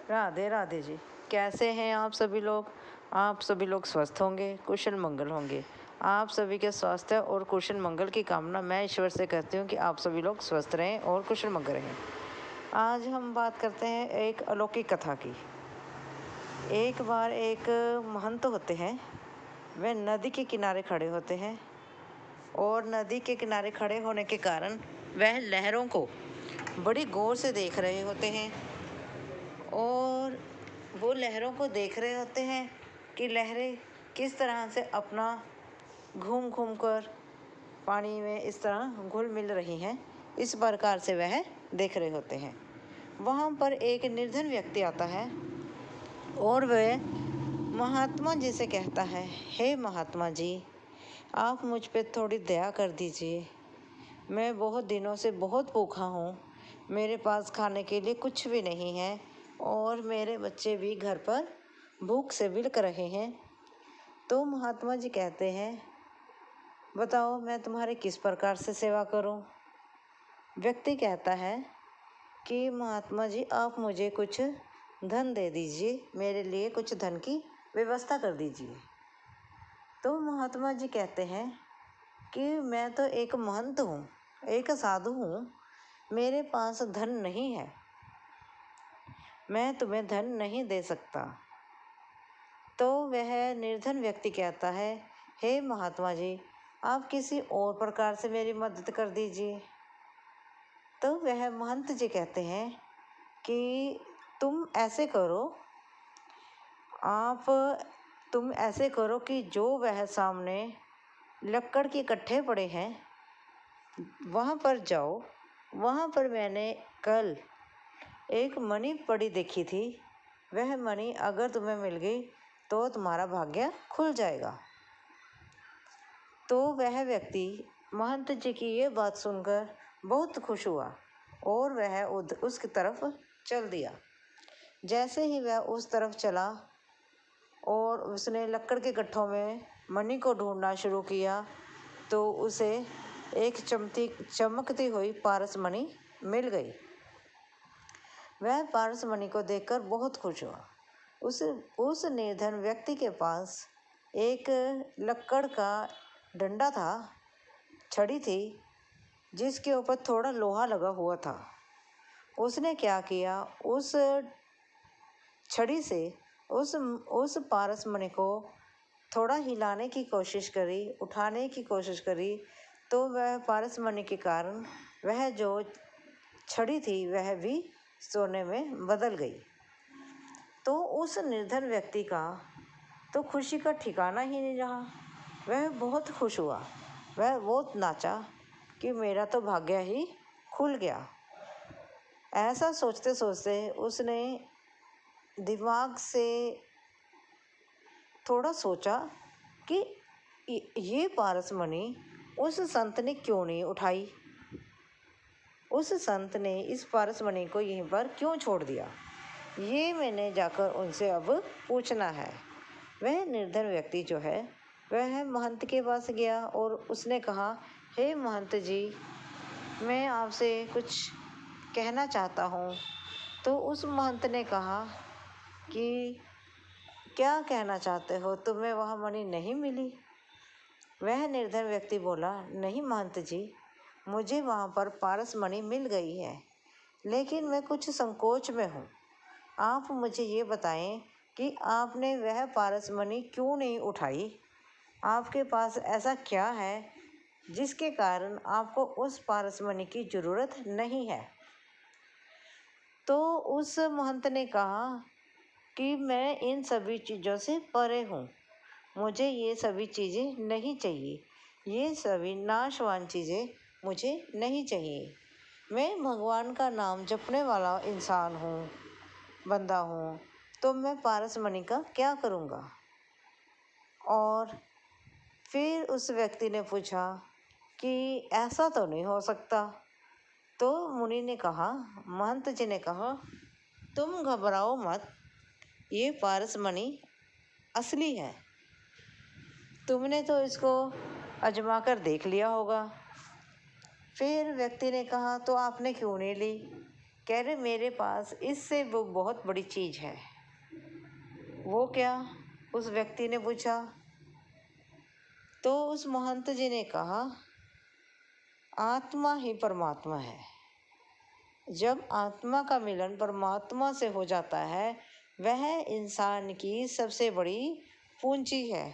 राधे राधे जी। कैसे हैं आप सभी लोग? आप सभी लोग स्वस्थ होंगे, कुशल मंगल होंगे। आप सभी के स्वास्थ्य और कुशल मंगल की कामना मैं ईश्वर से करती हूँ कि आप सभी लोग स्वस्थ रहें और कुशल मंगल रहें। आज हम बात करते हैं एक अलौकिक कथा की। एक बार एक महंत होते हैं, वे नदी के किनारे खड़े होते हैं और नदी के किनारे खड़े होने के कारण वह लहरों को बड़ी गौर से देख रहे होते हैं और वो लहरों को देख रहे होते हैं कि लहरें किस तरह से अपना घूम घूम कर पानी में इस तरह घुल मिल रही हैं। इस प्रकार से वह देख रहे होते हैं। वहाँ पर एक निर्धन व्यक्ति आता है और वह महात्मा जी से कहता है, हे महात्मा जी, आप मुझ पे थोड़ी दया कर दीजिए। मैं बहुत दिनों से बहुत भूखा हूँ, मेरे पास खाने के लिए कुछ भी नहीं है और मेरे बच्चे भी घर पर भूख से बिलख रहे हैं। तो महात्मा जी कहते हैं, बताओ मैं तुम्हारी किस प्रकार से सेवा करूं? व्यक्ति कहता है कि महात्मा जी आप मुझे कुछ धन दे दीजिए, मेरे लिए कुछ धन की व्यवस्था कर दीजिए। तो महात्मा जी कहते हैं कि मैं तो एक महंत हूँ, एक साधु हूँ, मेरे पास धन नहीं है, मैं तुम्हें धन नहीं दे सकता। तो वह निर्धन व्यक्ति कहता है, हे महात्मा जी, आप किसी और प्रकार से मेरी मदद कर दीजिए। तो वह महंत जी कहते हैं कि तुम ऐसे करो कि जो वह सामने लक्कड़ के कट्ठे पड़े हैं वहाँ पर जाओ। वहाँ पर मैंने कल एक मणि पड़ी देखी थी, वह मणि अगर तुम्हें मिल गई तो तुम्हारा भाग्य खुल जाएगा। तो वह व्यक्ति महंत जी की ये बात सुनकर बहुत खुश हुआ और वह उसकी तरफ चल दिया। जैसे ही वह उस तरफ चला और उसने लक्कड़ के गट्ठों में मणि को ढूंढना शुरू किया तो उसे एक चमकती हुई पारस मणि मिल गई। वह पारस मणि को देखकर बहुत खुश हुआ। उस निर्धन व्यक्ति के पास एक लक्कड़ का डंडा था, छड़ी थी, जिसके ऊपर थोड़ा लोहा लगा हुआ था। उसने क्या किया, उस छड़ी से उस पारस मणि को थोड़ा हिलाने की कोशिश करी, उठाने की कोशिश करी, तो वह पारस मणि के कारण वह जो छड़ी थी वह भी सोने में बदल गई। तो उस निर्धन व्यक्ति का तो खुशी का ठिकाना ही नहीं रहा। वह बहुत खुश हुआ, वह बहुत नाचा कि मेरा तो भाग्य ही खुल गया। ऐसा सोचते सोचते उसने दिमाग से थोड़ा सोचा कि ये पारस मणि उस संत ने क्यों नहीं उठाई, उस संत ने इस पारस मणि को यहीं पर क्यों छोड़ दिया, ये मैंने जाकर उनसे अब पूछना है। वह निर्धन व्यक्ति जो है वह महंत के पास गया और उसने कहा, हे महंत जी, मैं आपसे कुछ कहना चाहता हूँ। तो उस महंत ने कहा कि क्या कहना चाहते हो, तुम्हें वह मणि नहीं मिली? वह निर्धन व्यक्ति बोला, नहीं महंत जी, मुझे वहाँ पर पारस मणि मिल गई है, लेकिन मैं कुछ संकोच में हूँ। आप मुझे ये बताएं कि आपने वह पारस मणि क्यों नहीं उठाई? आपके पास ऐसा क्या है जिसके कारण आपको उस पारस मणि की ज़रूरत नहीं है? तो उस महंत ने कहा कि मैं इन सभी चीज़ों से परे हूँ, मुझे ये सभी चीज़ें नहीं चाहिए, ये सभी नाशवान चीज़ें मुझे नहीं चाहिए। मैं भगवान का नाम जपने वाला इंसान हूँ, बंदा हूँ, तो मैं पारस मणि का क्या करूँगा? और फिर उस व्यक्ति ने पूछा कि ऐसा तो नहीं हो सकता। तो मुनि ने कहा, महंत जी ने कहा, तुम घबराओ मत, ये पारस मणि असली है, तुमने तो इसको आजमा कर देख लिया होगा। फिर व्यक्ति ने कहा, तो आपने क्यों नहीं ली? कह रहे मेरे पास इससे वो बहुत बड़ी चीज़ है। वो क्या? उस व्यक्ति ने पूछा। तो उस महंत जी ने कहा, आत्मा ही परमात्मा है। जब आत्मा का मिलन परमात्मा से हो जाता है, वह इंसान की सबसे बड़ी पूंजी है।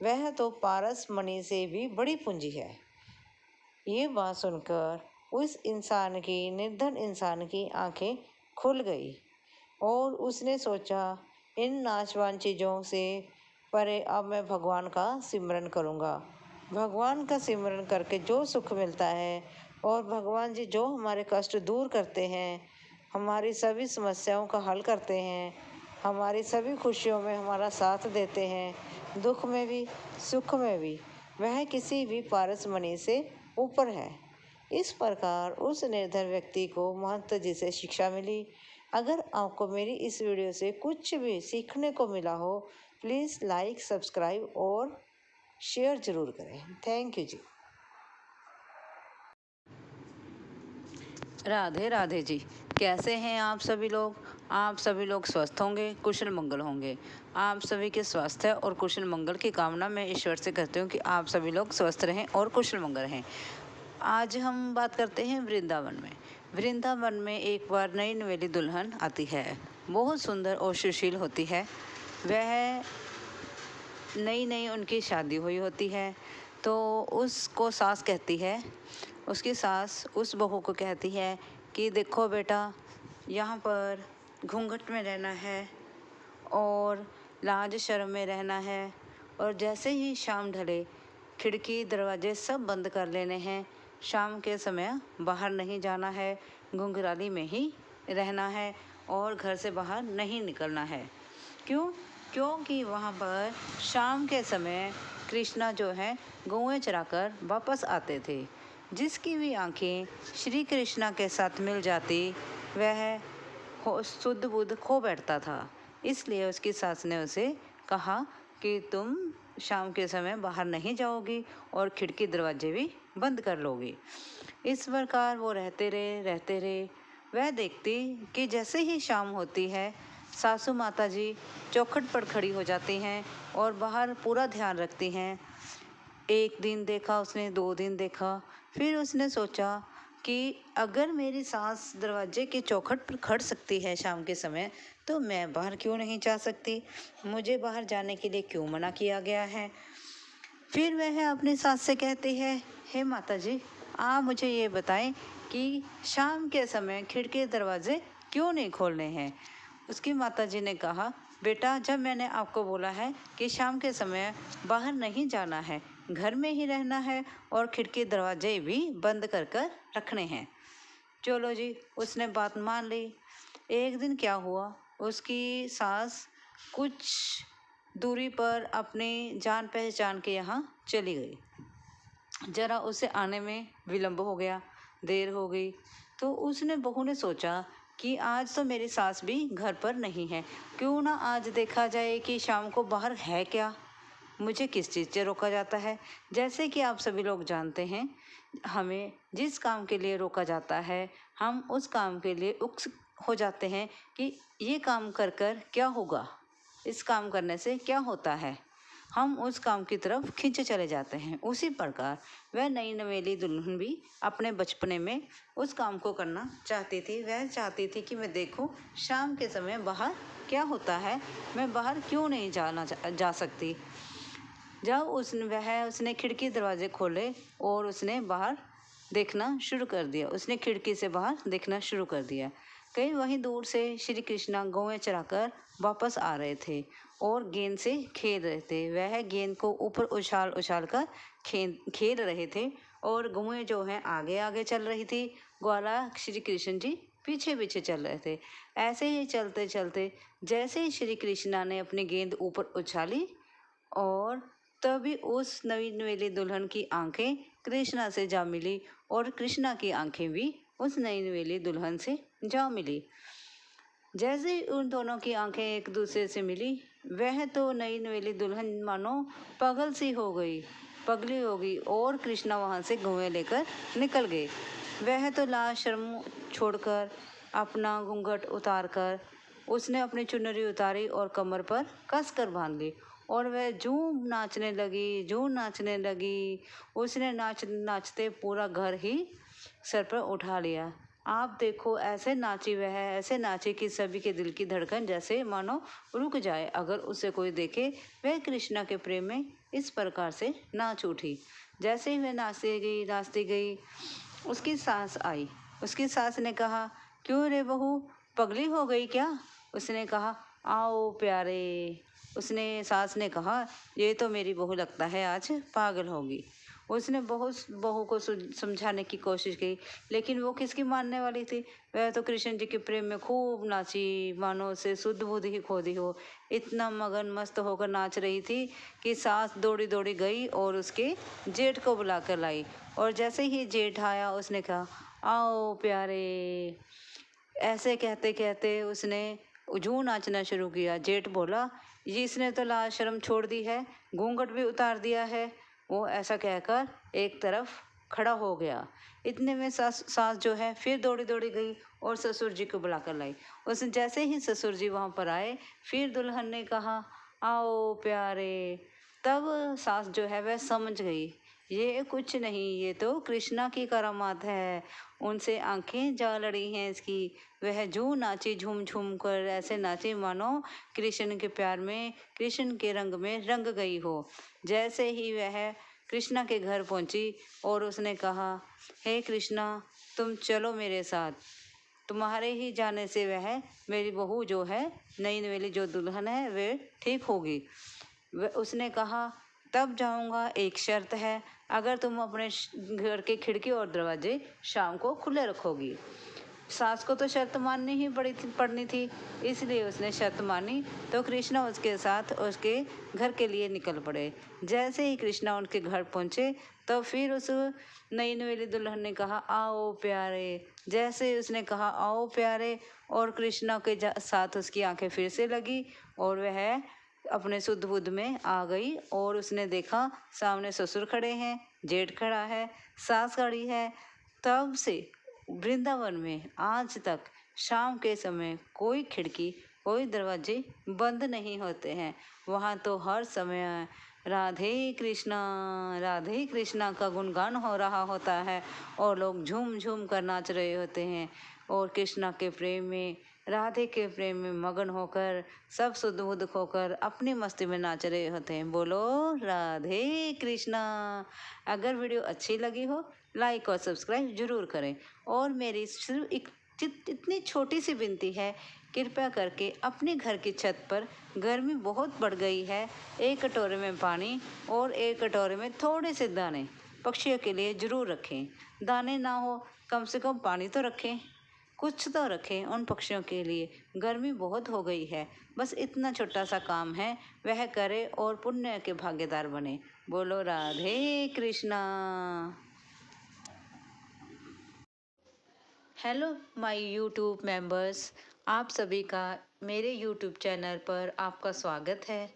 वह तो पारस मणि से भी बड़ी पूंजी है। ये बात सुनकर उस इंसान की, निर्धन इंसान की आंखें खुल गई और उसने सोचा, इन नाशवान चीज़ों से परे अब मैं भगवान का सिमरन करूँगा। भगवान का सिमरन करके जो सुख मिलता है और भगवान जी जो हमारे कष्ट दूर करते हैं, हमारी सभी समस्याओं का हल करते हैं, हमारी सभी खुशियों में हमारा साथ देते हैं, दुख में भी सुख में भी, वह किसी भी पारस मणि से ऊपर है। इस प्रकार उस निर्धन व्यक्ति को महंत जी से शिक्षा मिली। अगर आपको मेरी इस वीडियो से कुछ भी सीखने को मिला हो, प्लीज़ लाइक, सब्सक्राइब और शेयर ज़रूर करें। थैंक यू जी। राधे राधे जी। कैसे हैं आप सभी लोग? आप सभी लोग स्वस्थ होंगे, कुशल मंगल होंगे। आप सभी के स्वास्थ्य और कुशल मंगल की कामना मैं ईश्वर से करती हूँ कि आप सभी लोग स्वस्थ रहें और कुशल मंगल रहें। आज हम बात करते हैं वृंदावन में। वृंदावन में एक बार नई नवेली दुल्हन आती है। बहुत सुंदर और सुशील होती है। वह नई नई उनकी शादी हुई होती है। तो उसको सास कहती है, उसकी सास उस बहू को कहती है कि देखो बेटा, यहाँ पर घूंघट में रहना है और लाज शर्म में रहना है, और जैसे ही शाम ढले खिड़की दरवाजे सब बंद कर लेने हैं। शाम के समय बाहर नहीं जाना है, घुंघराली में ही रहना है और घर से बाहर नहीं निकलना है। क्यों? क्योंकि वहाँ पर शाम के समय कृष्णा जो है गौएं चराकर वापस आते थे। जिसकी भी आंखें श्री कृष्णा के साथ मिल जाती, वह शुद्ध बुद्ध खो बैठता था। इसलिए उसकी सास ने उसे कहा कि तुम शाम के समय बाहर नहीं जाओगी और खिड़की दरवाजे भी बंद कर लोगी। इस प्रकार वो रहते रहे। वह देखती कि जैसे ही शाम होती है, सासू माता जी चौखट पर खड़ी हो जाती हैं और बाहर पूरा ध्यान रखती हैं। एक दिन देखा उसने, 2 दिन देखा, फिर उसने सोचा कि अगर मेरी सास दरवाजे के चौखट पर खड़ सकती है शाम के समय, तो मैं बाहर क्यों नहीं जा सकती? मुझे बाहर जाने के लिए क्यों मना किया गया है? फिर वह अपनी सास से कहती है, हे माता जी, आप मुझे ये बताएं कि शाम के समय खिड़की दरवाजे क्यों नहीं खोलने हैं? उसकी माता जी ने कहा, बेटा, जब मैंने आपको बोला है कि शाम के समय बाहर नहीं जाना है, घर में ही रहना है और खिड़की दरवाजे भी बंद कर कर रखने हैं। चलो जी, उसने बात मान ली। एक दिन क्या हुआ, उसकी सास कुछ दूरी पर अपनी जान पहचान के यहाँ चली गई। जरा उसे आने में विलंब हो गया, देर हो गई। तो उसने, बहू ने सोचा कि आज तो मेरी सास भी घर पर नहीं है, क्यों ना आज देखा जाए कि शाम को बाहर है क्या, मुझे किस चीज़ से रोका जाता है। जैसे कि आप सभी लोग जानते हैं, हमें जिस काम के लिए रोका जाता है, हम उस काम के लिए उत्सुक हो जाते हैं कि ये काम कर कर क्या होगा, इस काम करने से क्या होता है, हम उस काम की तरफ खींचे चले जाते हैं। उसी प्रकार वह नई नवेली दुल्हन भी अपने बचपने में उस काम को करना चाहती थी। वह चाहती थी कि मैं देखूं शाम के समय बाहर क्या होता है, मैं बाहर क्यों नहीं जा सकती। जब उसने खिड़की दरवाजे खोले और उसने बाहर देखना शुरू कर दिया। उसने खिड़की से बाहर देखना शुरू कर दिया। कहीं वहीं दूर से श्री कृष्णा गौएं चराकर वापस आ रहे थे और गेंद से खेल रहे थे। वह गेंद को ऊपर उछाल उछाल कर खेल रहे थे और गौएं जो हैं आगे आगे चल रही थी, ग्वाला श्री कृष्ण जी पीछे पीछे चल रहे थे। ऐसे ही चलते चलते जैसे ही श्री कृष्णा ने अपनी गेंद ऊपर उछाली, और तभी उस नई नवेली दुल्हन की आंखें कृष्णा से जा मिली और कृष्णा की आंखें भी उस नई नवेली दुल्हन से जा मिली। जैसे ही उन दोनों की आंखें एक दूसरे से मिली, वह तो नई नवेली दुल्हन मानो पगली हो गई और कृष्णा वहाँ से गौएं लेकर निकल गए। वह तो लाज शर्म छोड़कर अपना घूंघट उतारकर उसने अपनी चुनरी उतारी और कमर पर कस कर बांध ली और वह झूम नाचने लगी, झूम नाचने लगी। उसने नाचते पूरा घर ही सर पर उठा लिया। आप देखो ऐसे नाची वह, ऐसे नाची कि सभी के दिल की धड़कन जैसे मानो रुक जाए अगर उसे कोई देखे। वह कृष्णा के प्रेम में इस प्रकार से नाच उठी। जैसे ही वह नाचती गई उसकी सास आई। उसकी सास ने कहा, क्यों रे बहू, पगली हो गई क्या? उसने कहा, आओ प्यारे। उसने सास ने कहा, ये तो मेरी बहू लगता है आज पागल होगी। उसने बहू को समझाने की कोशिश की, लेकिन वो किसकी मानने वाली थी। वह तो कृष्ण जी के प्रेम में खूब नाची, मानो उसे शुद्ध बुद्ध ही खो दी हो। इतना मगन मस्त होकर नाच रही थी कि सास दौड़ी दौड़ी गई और उसके जेठ को बुला कर लाई। और जैसे ही जेठ आया उसने कहा, आओ प्यारे। ऐसे कहते कहते उसने जूं नाचना शुरू किया। जेठ बोला, ये इसने तो लाज शर्म छोड़ दी है, घूंघट भी उतार दिया है। वो ऐसा कहकर एक तरफ खड़ा हो गया। इतने में सास जो है फिर दौड़ी दौड़ी गई और ससुर जी को बुलाकर लाई। उसने जैसे ही ससुर जी वहाँ पर आए, फिर दुल्हन ने कहा, आओ प्यारे। तब सास जो है वह समझ गई, ये कुछ नहीं, ये तो कृष्णा की करामात है। उनसे आंखें जा लड़ी हैं इसकी। वह जूं नाची झूम झूम कर, ऐसे नाची मानो कृष्ण के प्यार में, कृष्ण के रंग में रंग गई हो। जैसे ही वह कृष्णा के घर पहुंची और उसने कहा, हे कृष्णा, तुम चलो मेरे साथ। तुम्हारे ही जाने से वह मेरी बहू जो है, नई नवेली जो दुल्हन है, वे ठीक होगी। उसने कहा, तब जाऊंगा, एक शर्त है, अगर तुम अपने घर के खिड़की और दरवाजे शाम को खुले रखोगी। सास को तो शर्त माननी ही पड़नी थी, इसलिए उसने शर्त मानी। तो कृष्णा उसके साथ उसके घर के लिए निकल पड़े। जैसे ही कृष्णा उनके घर पहुंचे तो फिर उस नई नवेली दुल्हन ने कहा, आओ प्यारे। जैसे ही उसने कहा, आओ प्यारे, और कृष्णा के साथ उसकी आंखें फिर से लगी और वह अपने शुद्ध बुद्ध में आ गई। और उसने देखा सामने ससुर खड़े हैं, जेठ खड़ा है, सास खड़ी है। तब से वृंदावन में आज तक शाम के समय कोई खिड़की, कोई दरवाजे बंद नहीं होते हैं। वहाँ तो हर समय राधे कृष्णा का गुणगान हो रहा होता है और लोग झूम झूम कर नाच रहे होते हैं और कृष्णा के प्रेम में, राधे के प्रेम में मगन होकर सब शुद्ध बुद्ध होकर अपनी मस्ती में नाच रहे होते हैं। बोलो राधे कृष्णा। अगर वीडियो अच्छी लगी हो, लाइक और सब्सक्राइब जरूर करें। और मेरी सिर्फ इतनी छोटी सी विनती है, कृपया करके अपने घर की छत पर, गर्मी बहुत बढ़ गई है, एक कटोरे में पानी और एक कटोरे में थोड़े से दाने पक्षियों के लिए जरूर रखें। दाने ना हो, कम से कम पानी तो रखें, कुछ तो रखें उन पक्षियों के लिए। गर्मी बहुत हो गई है। बस इतना छोटा सा काम है, वह करे और पुण्य के भागीदार बने। बोलो Radhe Krishna. Hello my YouTube members, आप सभी का मेरे यूट्यूब चैनल पर आपका स्वागत है।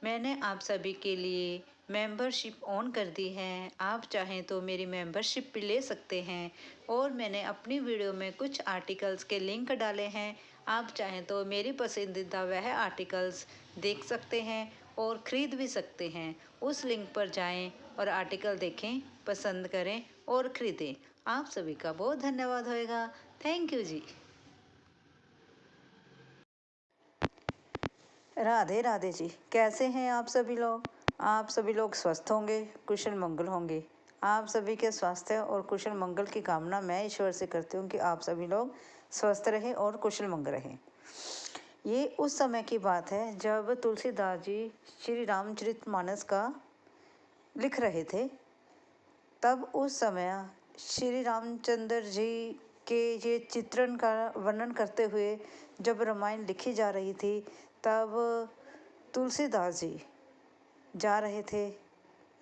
मैंने आप सभी के लिए मेंबरशिप ऑन कर दी है। आप चाहें तो मेरी मेंबरशिप भी ले सकते हैं। और मैंने अपनी वीडियो में कुछ आर्टिकल्स के लिंक डाले हैं। आप चाहें तो मेरी पसंदीदा वह आर्टिकल्स देख सकते हैं और ख़रीद भी सकते हैं। उस लिंक पर जाएं और आर्टिकल देखें, पसंद करें और ख़रीदें। आप सभी का बहुत धन्यवाद होएगा। थैंक यू जी। राधे राधे जी, कैसे हैं आप सभी लोग? आप सभी लोग स्वस्थ होंगे, कुशल मंगल होंगे। आप सभी के स्वास्थ्य और कुशल मंगल की कामना मैं ईश्वर से करती हूँ कि आप सभी लोग स्वस्थ रहें और कुशल मंगल रहें। ये उस समय की बात है जब तुलसीदास जी श्री रामचरितमानस का लिख रहे थे। तब उस समय श्री रामचंद्र जी के ये चित्रण का वर्णन करते हुए जब रामायण लिखी जा रही थी, तब तुलसीदास जी जा रहे थे।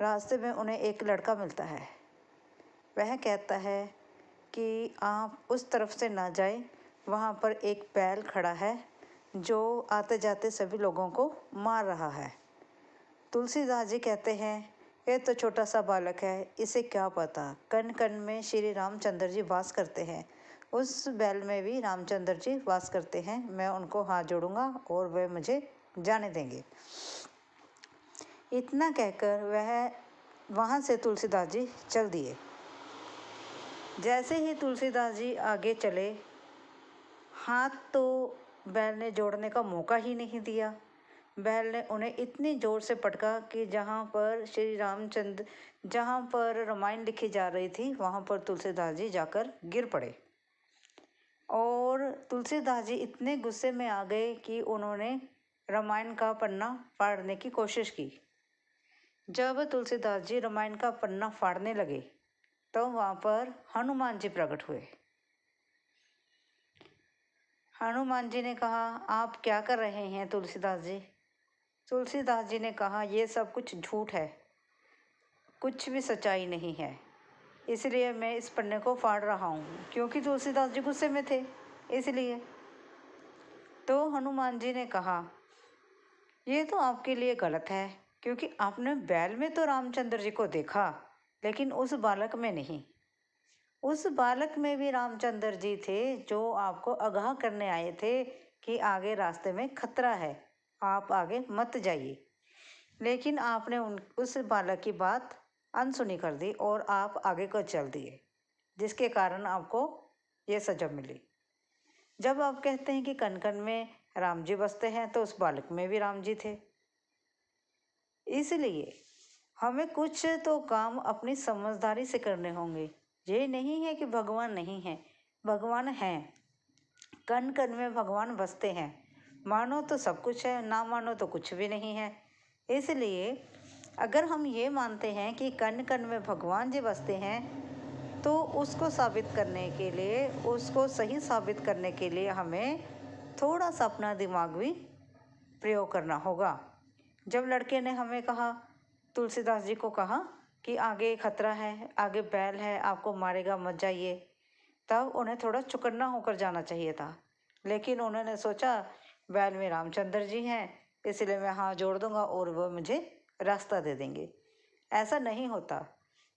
रास्ते में उन्हें एक लड़का मिलता है। वह कहता है कि आप उस तरफ से ना जाएं, वहाँ पर एक बैल खड़ा है जो आते जाते सभी लोगों को मार रहा है। तुलसीदास जी कहते हैं, ये तो छोटा सा बालक है, इसे क्या पता, कण कण में श्री रामचंद्र जी वास करते हैं। उस बैल में भी रामचंद्र जी वास करते हैं। मैं उनको हाथ जोड़ूंगा और वे मुझे जाने देंगे। इतना कहकर वह वहाँ से तुलसीदास जी चल दिए। जैसे ही तुलसीदास जी आगे चले, हाथ तो बैल ने जोड़ने का मौका ही नहीं दिया। बैल ने उन्हें इतनी जोर से पटका कि जहाँ पर रामायण लिखी जा रही थी वहाँ पर तुलसीदास जी जाकर गिर पड़े। और तुलसीदास जी इतने गुस्से में आ गए कि उन्होंने रामायण का पन्ना फाड़ने की कोशिश की। जब तुलसीदास जी रामायण का पन्ना फाड़ने लगे तो वहाँ पर हनुमान जी प्रकट हुए। हनुमान जी ने कहा, आप क्या कर रहे हैं तुलसीदास जी? तुलसीदास जी ने कहा, ये सब कुछ झूठ है, कुछ भी सच्चाई नहीं है, इसलिए मैं इस पन्ने को फाड़ रहा हूँ। क्योंकि तुलसीदास जी गुस्से में थे इसलिए। तो हनुमान जी ने कहा, ये तो आपके लिए गलत है, क्योंकि आपने बैल में तो रामचंद्र जी को देखा, लेकिन उस बालक में नहीं। उस बालक में भी रामचंद्र जी थे जो आपको आगाह करने आए थे कि आगे रास्ते में खतरा है, आप आगे मत जाइए। लेकिन आपने उस बालक की बात अनसुनी कर दी और आप आगे को चल दिए, जिसके कारण आपको ये सजा मिली। जब आप कहते हैं कि कण कण में राम जी बसते हैं, तो उस बालक में भी राम जी थे। इसलिए हमें कुछ तो काम अपनी समझदारी से करने होंगे। ये नहीं है कि भगवान नहीं है, भगवान हैं, कण कण में भगवान बसते हैं। मानो तो सब कुछ है, ना मानो तो कुछ भी नहीं है। इसलिए अगर हम ये मानते हैं कि कण कण में भगवान जी बसते हैं, तो उसको साबित करने के लिए, उसको सही साबित करने के लिए हमें थोड़ा सा अपना दिमाग भी प्रयोग करना होगा। जब लड़के ने हमें कहा, तुलसीदास जी को कहा कि आगे खतरा है, आगे बैल है, आपको मारेगा, मत जाइए, तब उन्हें थोड़ा चौकन्ना होकर जाना चाहिए था। लेकिन उन्होंने सोचा बैल में रामचंद्र जी हैं, इसलिए मैं हाथ जोड़ दूंगा और वो मुझे रास्ता दे देंगे। ऐसा नहीं होता।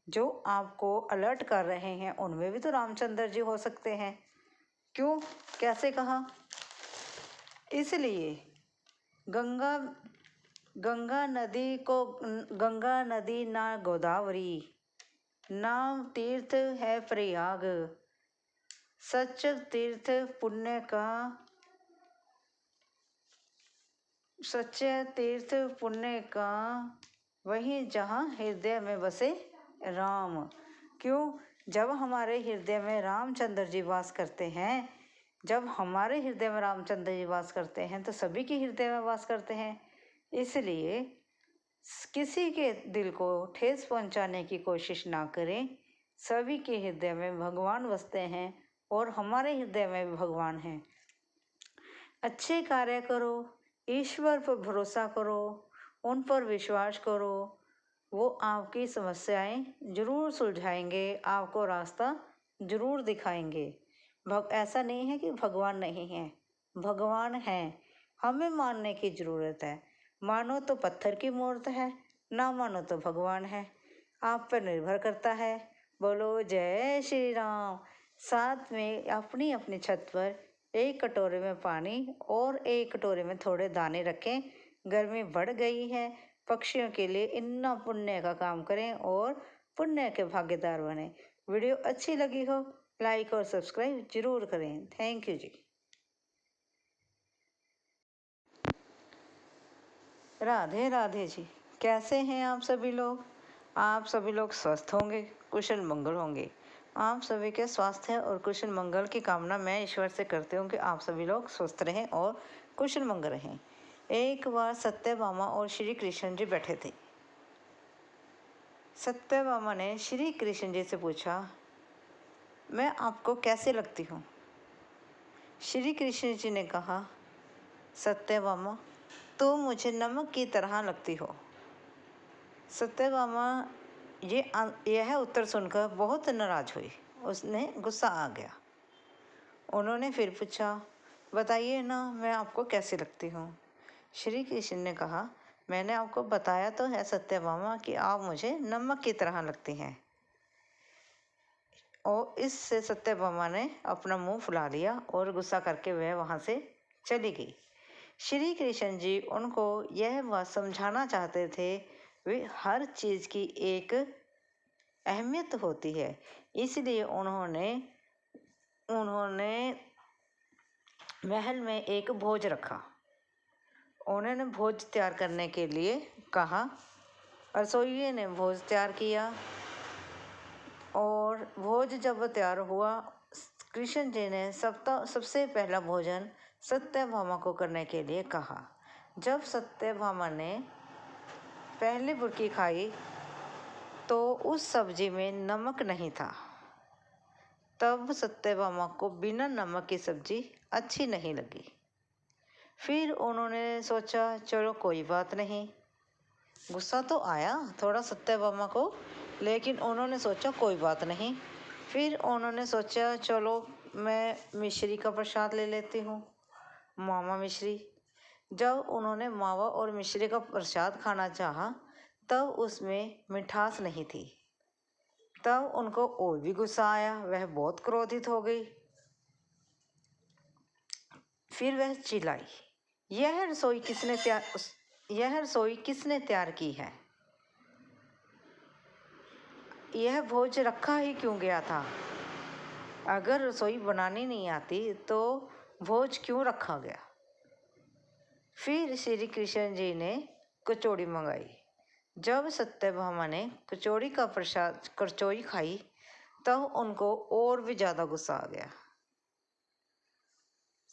जो आपको अलर्ट कर रहे हैं उनमें भी तो रामचंद्र जी हो सकते हैं। क्यों, कैसे कहा? इसलिए गंगा गंगा नदी ना गोदावरी, ना तीर्थ है प्रयाग, सच तीर्थ पुण्य का, सच्चे तीर्थ पुण्य का वही जहाँ हृदय में बसे राम। क्यों? जब हमारे हृदय में रामचंद्र जी वास करते हैं, जब हमारे हृदय में रामचंद्र जी वास करते हैं, तो सभी के हृदय में वास करते हैं। इसलिए किसी के दिल को ठेस पहुंचाने की कोशिश ना करें। सभी के हृदय में भगवान बसते हैं और हमारे हृदय में भी भगवान हैं। अच्छे कार्य करो, ईश्वर पर भरोसा करो, उन पर विश्वास करो, वो आपकी समस्याएं जरूर सुलझाएंगे, आपको रास्ता जरूर दिखाएंगे। ऐसा नहीं है कि भगवान नहीं है, भगवान हैं, हमें मानने की ज़रूरत है। मानो तो पत्थर की मूर्त है, ना मानो तो भगवान है, आप पर निर्भर करता है। बोलो जय श्री राम। साथ में अपनी अपनी छत पर एक कटोरे में पानी और एक कटोरे में थोड़े दाने रखें। गर्मी बढ़ गई है, पक्षियों के लिए इतना पुण्य का काम करें और पुण्य के भागीदार बने। वीडियो अच्छी लगी हो, लाइक और सब्सक्राइब जरूर करें। थैंक यू जी। राधे राधे जी। कैसे हैं आप सभी लोग? आप सभी लोग स्वस्थ होंगे, कुशल मंगल होंगे। आप सभी के स्वास्थ्य और कुशल मंगल की कामना मैं ईश्वर से करती हूँ कि आप सभी लोग स्वस्थ रहें और कुशल मंगल रहें। एक बार सत्यभामा और श्री कृष्ण जी बैठे थे। सत्यभामा ने श्री कृष्ण जी से पूछा, मैं आपको कैसे लगती हूँ? श्री कृष्ण जी ने कहा, सत्यभामा, तुम मुझे नमक की तरह लगती हो। सत्यभामा यह उत्तर सुनकर बहुत नाराज हुई, उसने गुस्सा आ गया। उन्होंने फिर पूछा, बताइए ना, मैं आपको कैसे लगती हूँ? श्री कृष्ण ने कहा, मैंने आपको बताया तो है सत्यभामा कि आप मुझे नमक की तरह लगती हैं। और इससे सत्यभामा ने अपना मुंह फुला लिया और गुस्सा करके वह वहाँ से चली गई। श्री कृष्ण जी उनको यह बात समझाना चाहते थे वे हर चीज़ की एक अहमियत होती है, इसलिए उन्होंने महल में एक भोज रखा। उन्होंने भोज तैयार करने के लिए कहा। रसोइये ने भोज तैयार किया और भोज जब तैयार हुआ, कृष्ण जी ने सबसे पहला भोजन सत्यभामा को करने के लिए कहा। जब सत्यभामा ने पहली बुर्की खाई तो उस सब्जी में नमक नहीं था। तब सत्यभामा को बिना नमक की सब्जी अच्छी नहीं लगी। फिर उन्होंने सोचा चलो कोई बात नहीं, गुस्सा तो आया थोड़ा सत्यभामा को, लेकिन उन्होंने सोचा कोई बात नहीं। फिर उन्होंने सोचा चलो मैं मिश्री का प्रसाद ले लेती हूँ, मावा मिश्री। जब उन्होंने मावा और मिश्री का प्रसाद खाना चाहा तब उसमें मिठास नहीं थी। तब उनको और भी गुस्सा आया, वह बहुत क्रोधित हो गई। फिर वह चिल्लाई, यह रसोई किसने तैयार की है? यह भोज रखा ही क्यों गया था? अगर रसोई बनानी नहीं आती तो भोज क्यों रखा गया? फिर श्री कृष्ण जी ने कचौड़ी मंगाई। जब सत्यभामा ने कचौड़ी खाई तब उनको और भी ज़्यादा गुस्सा आ गया।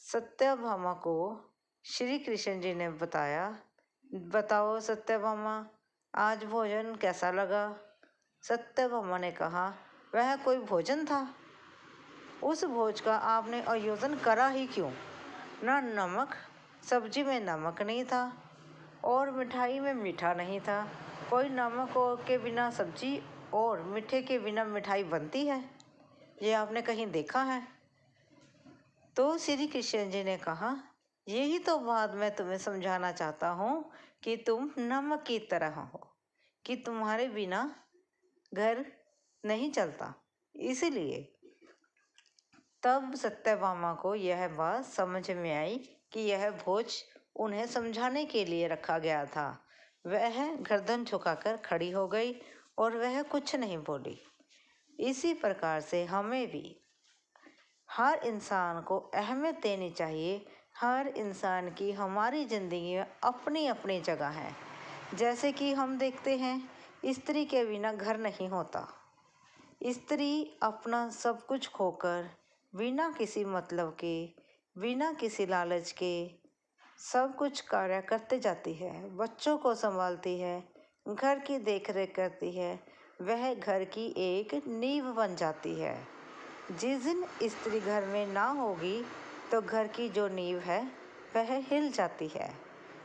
सत्यभामा को श्री कृष्ण जी ने बताया, बताओ सत्यभामा आज भोजन कैसा लगा? सत्यभामा ने कहा, वह कोई भोजन था? उस भोज का आपने आयोजन करा ही क्यों? ना नमक, सब्जी में नमक नहीं था और मिठाई में मीठा नहीं था। कोई नमक के बिना सब्जी और मीठे के बिना मिठाई बनती है? ये आपने कहीं देखा है? तो श्री कृष्ण जी ने कहा, यही तो बात मैं तुम्हें समझाना चाहता हूँ कि तुम नमक की तरह हो, कि तुम्हारे बिना घर नहीं चलता। इसलिए तब सत्यभामा को यह बात समझ में आई कि यह भोज उन्हें समझाने के लिए रखा गया था। वह गर्दन झुकाकर खड़ी हो गई और वह कुछ नहीं बोली। इसी प्रकार से हमें भी हर इंसान को अहमियत देनी चाहिए। हर इंसान की हमारी ज़िंदगी में अपनी अपनी जगह है। जैसे कि हम देखते हैं स्त्री के बिना घर नहीं होता। स्त्री अपना सब कुछ खोकर बिना किसी मतलब के, बिना किसी लालच के सब कुछ कार्य करते जाती है। बच्चों को संभालती है, घर की देखरेख करती है। वह घर की एक नींव बन जाती है। जिस दिन स्त्री घर में ना होगी तो घर की जो नींव है वह हिल जाती है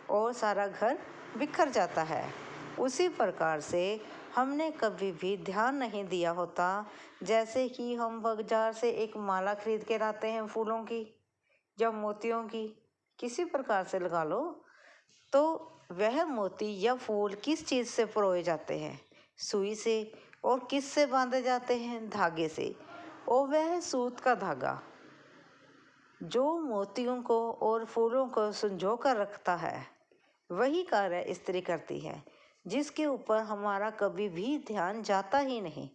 और सारा घर बिखर जाता है। उसी प्रकार से हमने कभी भी ध्यान नहीं दिया होता। जैसे कि हम बाजार से एक माला खरीद के लाते हैं फूलों की या मोतियों की, किसी प्रकार से लगा लो, तो वह मोती या फूल किस चीज़ से परोए जाते हैं? सुई से। और किस से बांधे जाते हैं? धागे से। और वह सूत का धागा जो मोतियों को और फूलों को संजो कर रखता है, वही कार्य स्त्री करती है, जिसके ऊपर हमारा कभी भी ध्यान जाता ही नहीं।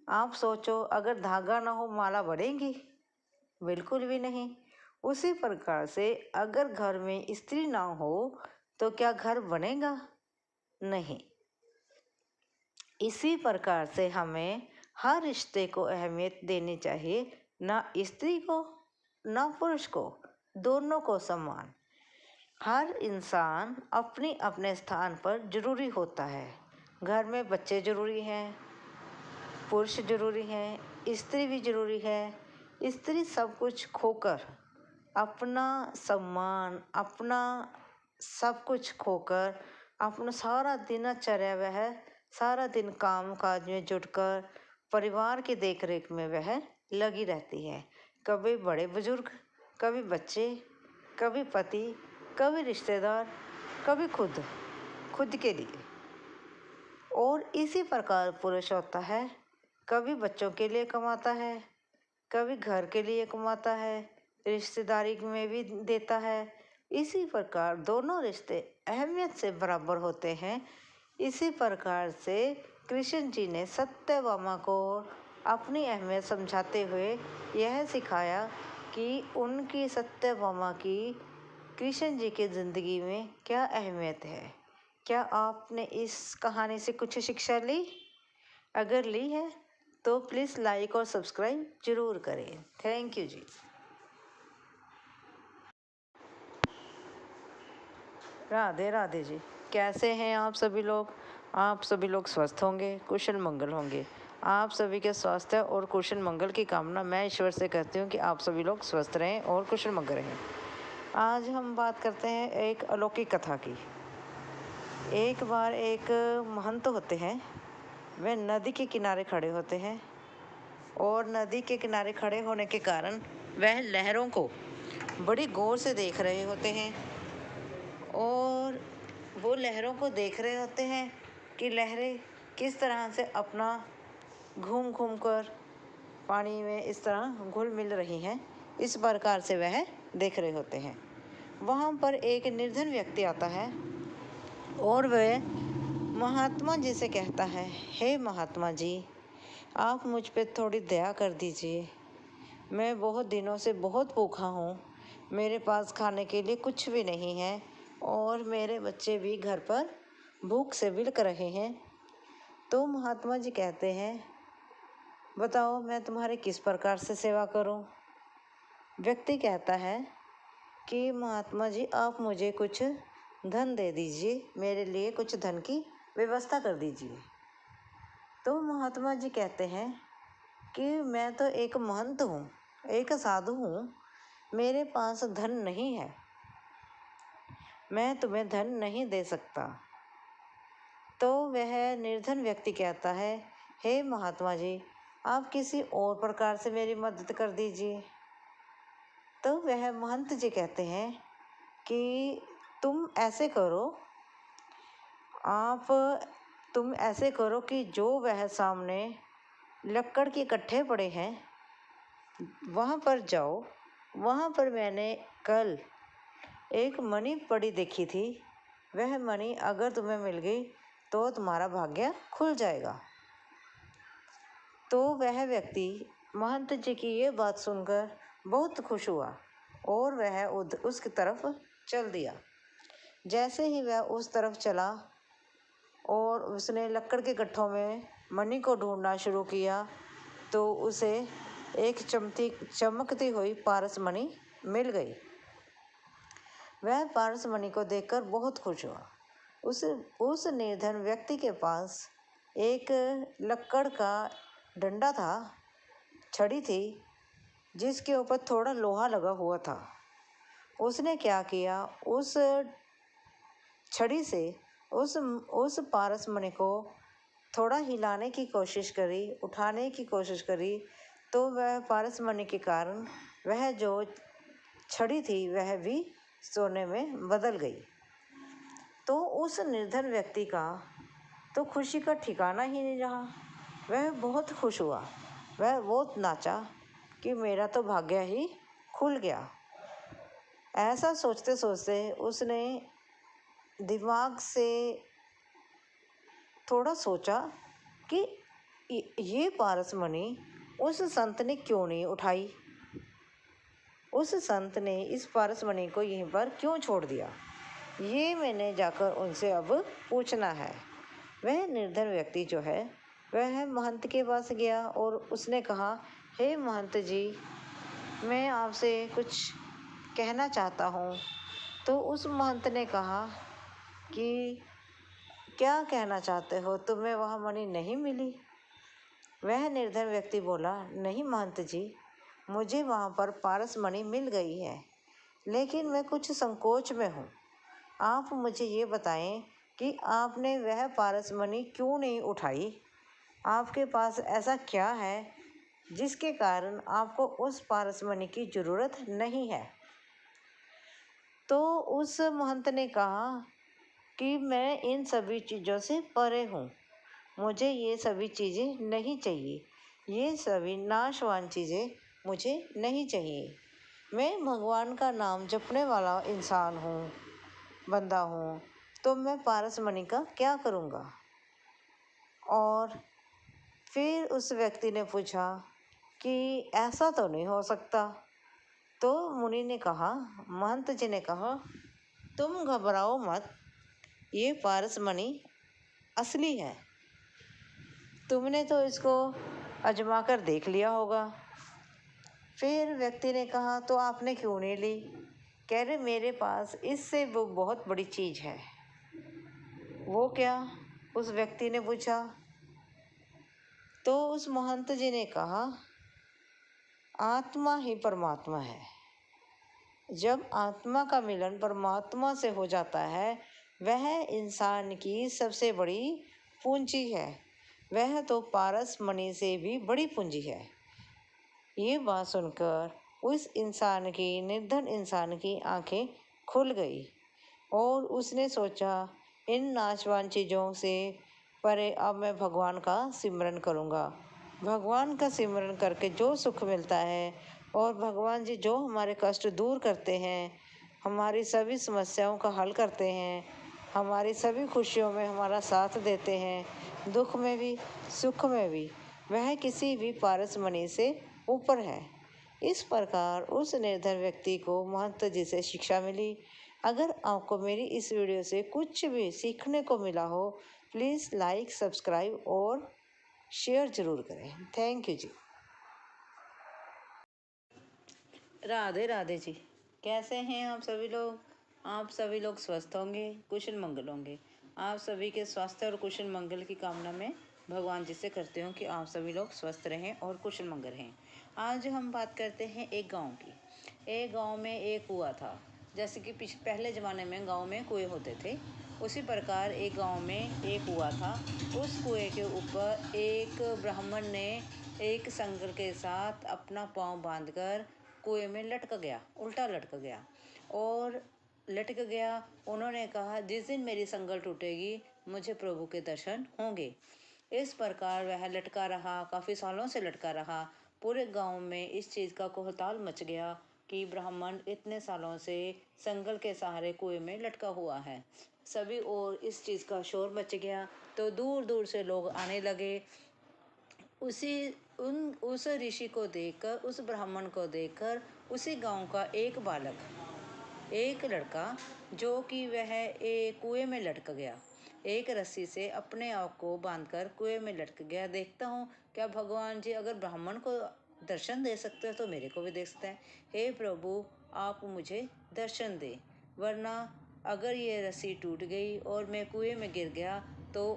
आप सोचो अगर धागा ना हो माला बढ़ेगी? बिल्कुल भी नहीं। उसी प्रकार से अगर घर में स्त्री ना हो तो क्या घर बनेगा? नहीं। इसी प्रकार से हमें हर रिश्ते को अहमियत देनी चाहिए, ना स्त्री को ना पुरुष को, दोनों को समान। हर इंसान अपने अपने स्थान पर जरूरी होता है। घर में बच्चे जरूरी हैं, पुरुष जरूरी हैं, स्त्री भी जरूरी है। स्त्री सब कुछ खोकर, अपना सम्मान, अपना सब कुछ खोकर, अपना सारा दिनचर्या वह सारा दिन काम काज में जुटकर परिवार की देखरेख में वह लगी रहती है। कभी बड़े बुजुर्ग, कभी बच्चे, कभी पति, कभी रिश्तेदार, कभी खुद के लिए। और इसी प्रकार पुरुष होता है, कभी बच्चों के लिए कमाता है, कभी घर के लिए कमाता है, रिश्तेदारी में भी देता है। इसी प्रकार दोनों रिश्ते अहमियत से बराबर होते हैं। इसी प्रकार से कृष्ण जी ने सत्यभामा को अपनी अहमियत समझाते हुए यह सिखाया कि उनकी सत्यभामा की कृष्ण जी की ज़िंदगी में क्या अहमियत है। क्या आपने इस कहानी से कुछ शिक्षा ली? अगर ली है तो प्लीज़ लाइक और सब्सक्राइब ज़रूर करें। थैंक यू जी। राधे राधे जी। कैसे हैं आप सभी लोग? आप सभी लोग स्वस्थ होंगे, कुशल मंगल होंगे। आप सभी के स्वास्थ्य और कुशल मंगल की कामना मैं ईश्वर से करती हूँ कि आप सभी लोग स्वस्थ रहें और कुशल मंगल रहें। आज हम बात करते हैं एक अलौकिक कथा की। एक बार एक महंत होते हैं, वे नदी के किनारे खड़े होते हैं और नदी के किनारे खड़े होने के कारण वह लहरों को बड़ी गौर से देख रहे होते हैं और वो लहरों को देख रहे होते हैं कि लहरें किस तरह से अपना घूम घूम कर पानी में इस तरह घुल मिल रही हैं। इस प्रकार से वह देख रहे होते हैं। वहाँ पर एक निर्धन व्यक्ति आता है और वह महात्मा जी से कहता है, हे महात्मा जी, आप मुझ पे थोड़ी दया कर दीजिए। मैं बहुत दिनों से बहुत भूखा हूँ, मेरे पास खाने के लिए कुछ भी नहीं है और मेरे बच्चे भी घर पर भूख से बिलख रहे हैं। तो महात्मा जी कहते हैं, बताओ मैं तुम्हारी किस प्रकार से सेवा करूं? व्यक्ति कहता है कि महात्मा जी आप मुझे कुछ धन दे दीजिए, मेरे लिए कुछ धन की व्यवस्था कर दीजिए। तो महात्मा जी कहते हैं कि मैं तो एक महंत हूँ, एक साधु हूँ, मेरे पास धन नहीं है, मैं तुम्हें धन नहीं दे सकता। तो वह निर्धन व्यक्ति कहता है, हे महात्मा जी, आप किसी और प्रकार से मेरी मदद कर दीजिए। तो वह महंत जी कहते हैं कि तुम ऐसे करो कि जो वह सामने लक्कड़ के कट्ठे पड़े हैं वहाँ पर जाओ। वहाँ पर मैंने कल एक मणि पड़ी देखी थी, वह मणि अगर तुम्हें मिल गई तो तुम्हारा भाग्य खुल जाएगा। तो वह व्यक्ति महंत जी की ये बात सुनकर बहुत खुश हुआ और वह उसकी तरफ चल दिया। जैसे ही वह उस तरफ चला और उसने लक्कड़ के गट्ठों में मणि को ढूंढना शुरू किया तो उसे एक चमकती हुई पारस मणि मिल गई। वह पारस मणि को देखकर बहुत खुश हुआ। उस निर्धन व्यक्ति के पास एक लक्कड़ का डंडा था, छड़ी थी, जिसके ऊपर थोड़ा लोहा लगा हुआ था। उसने क्या किया, उस छड़ी से उस पारस मणि को थोड़ा हिलाने की कोशिश करी, उठाने की कोशिश करी, तो वह पारस मणि के कारण वह जो छड़ी थी वह भी सोने में बदल गई। तो उस निर्धन व्यक्ति का तो खुशी का ठिकाना ही नहीं रहा। वह बहुत खुश हुआ, वह बहुत नाचा कि मेरा तो भाग्य ही खुल गया। ऐसा सोचते सोचते उसने दिमाग से थोड़ा सोचा कि ये पारस मणि उस संत ने क्यों नहीं उठाई, उस संत ने इस पारस मणि को यहीं पर क्यों छोड़ दिया, ये मैंने जाकर उनसे अब पूछना है। वह निर्धन व्यक्ति जो है वह महंत के पास गया और उसने कहा, हे महंत जी, मैं आपसे कुछ कहना चाहता हूँ। तो उस महंत ने कहा कि क्या कहना चाहते हो, तुम्हें वहाँ मणि नहीं मिली? वह निर्धन व्यक्ति बोला, नहीं महंत जी, मुझे वहाँ पर पारस मणि मिल गई है, लेकिन मैं कुछ संकोच में हूँ। आप मुझे ये बताएं कि आपने वह पारस मणि क्यों नहीं उठाई? आपके पास ऐसा क्या है जिसके कारण आपको उस पारस मणि की ज़रूरत नहीं है? तो उस महंत ने कहा कि मैं इन सभी चीज़ों से परे हूँ, मुझे ये सभी चीज़ें नहीं चाहिए। ये सभी नाशवान चीज़ें मुझे नहीं चाहिए। मैं भगवान का नाम जपने वाला इंसान हूँ, बंदा हूँ, तो मैं पारस मणि का क्या करूँगा? और फिर उस व्यक्ति ने पूछा कि ऐसा तो नहीं हो सकता। तो मुनि ने कहा, महंत जी ने कहा, तुम घबराओ मत, ये पारस मणि असली है। तुमने तो इसको आजमा कर देख लिया होगा। फिर व्यक्ति ने कहा, तो आपने क्यों नहीं ली? कह रहे, मेरे पास इससे वो बहुत बड़ी चीज़ है। वो क्या? उस व्यक्ति ने पूछा। तो उस महंत जी ने कहा, आत्मा ही परमात्मा है। जब आत्मा का मिलन परमात्मा से हो जाता है, वह इंसान की सबसे बड़ी पूंजी है। वह तो पारस मणि से भी बड़ी पूंजी है। ये बात सुनकर उस इंसान की, निर्धन इंसान की आंखें खुल गई और उसने सोचा, इन नाशवान चीज़ों से परे अब मैं भगवान का सिमरन करूँगा। भगवान का सिमरन करके जो सुख मिलता है और भगवान जी जो हमारे कष्ट दूर करते हैं, हमारी सभी समस्याओं का हल करते हैं, हमारी सभी खुशियों में हमारा साथ देते हैं, दुख में भी सुख में भी, वह किसी भी पारस मणि से ऊपर है। इस प्रकार उस निर्धन व्यक्ति को महंत जी से शिक्षा मिली। अगर आपको मेरी इस वीडियो से कुछ भी सीखने को मिला हो, प्लीज़ लाइक, सब्सक्राइब और शेयर ज़रूर करें। थैंक यू जी। राधे राधे जी। कैसे हैं आप सभी लोग? आप सभी लोग स्वस्थ होंगे, कुशल मंगल होंगे। आप सभी के स्वास्थ्य और कुशल मंगल की कामना मैं भगवान जी से करती हूँ कि आप सभी लोग स्वस्थ रहें और कुशल मंगल रहें। आज हम बात करते हैं एक गांव की। एक गांव में एक कुआं था। जैसे कि पहले ज़माने में गांव में कुएं होते थे, उसी प्रकार एक गांव में एक कुआं था। उस कुएं के ऊपर एक ब्राह्मण ने एक संगल के साथ अपना पाँव बांधकर कुएं में लटक गया, उल्टा लटक गया और लटक गया। उन्होंने कहा, जिस दिन मेरी संगल टूटेगी मुझे प्रभु के दर्शन होंगे। इस प्रकार वह लटका रहा, काफ़ी सालों से लटका रहा। पूरे गांव में इस चीज़ का कोहताल मच गया कि ब्राह्मण इतने सालों से संगल के सहारे कुएं में लटका हुआ है। सभी और इस चीज़ का शोर मच गया, तो दूर दूर से लोग आने लगे। उस ऋषि को देखकर, उस ब्राह्मण को देखकर उसी गांव का एक बालक, एक लड़का, जो कि वह एक कुएं में लटक गया, एक रस्सी से अपने आप को बांधकर कुएं में लटक गया। देखता हूँ क्या भगवान जी अगर ब्राह्मण को दर्शन दे सकते हैं तो मेरे को भी दे सकते हैं। हे प्रभु, आप मुझे दर्शन दे, वरना अगर ये रस्सी टूट गई और मैं कुएं में गिर गया तो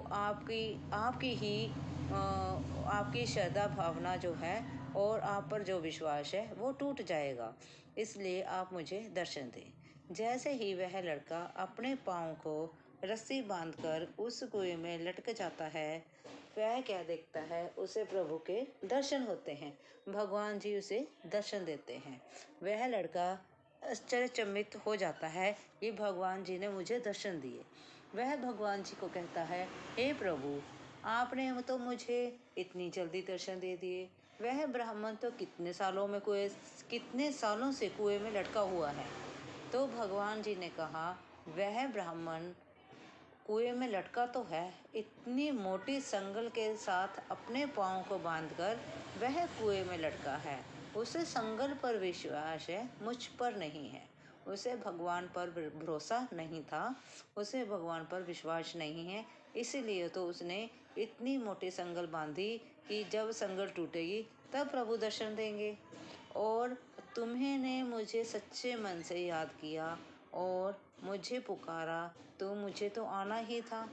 आपकी श्रद्धा भावना जो है और आप पर जो विश्वास है वो टूट जाएगा। इसलिए आप मुझे दर्शन दें। जैसे ही वह लड़का अपने पाँव को रस्सी बांधकर उस कुएं में लटक जाता है, वह क्या देखता है, उसे प्रभु के दर्शन होते हैं। भगवान जी उसे दर्शन देते हैं। वह लड़का आश्चर्यचकित हो जाता है, ये भगवान जी ने मुझे दर्शन दिए। वह भगवान जी को कहता है, हे प्रभु, आपने तो मुझे इतनी जल्दी दर्शन दे दिए। वह ब्राह्मण तो कितने सालों से कुएं में लटका हुआ है। तो भगवान जी ने कहा, वह ब्राह्मण कुएं में लटका तो है, इतनी मोटी संगल के साथ अपने पाँव को बांधकर वह कुएं में लटका है। उसे संगल पर विश्वास है, मुझ पर नहीं है। उसे भगवान पर भरोसा नहीं था, उसे भगवान पर विश्वास नहीं है। इसीलिए तो उसने इतनी मोटी संगल बांधी कि जब संगल टूटेगी तब प्रभु दर्शन देंगे। और तुम्हें ने मुझे सच्चे मन से याद किया और मुझे पुकारा, तो मुझे तो आना ही था।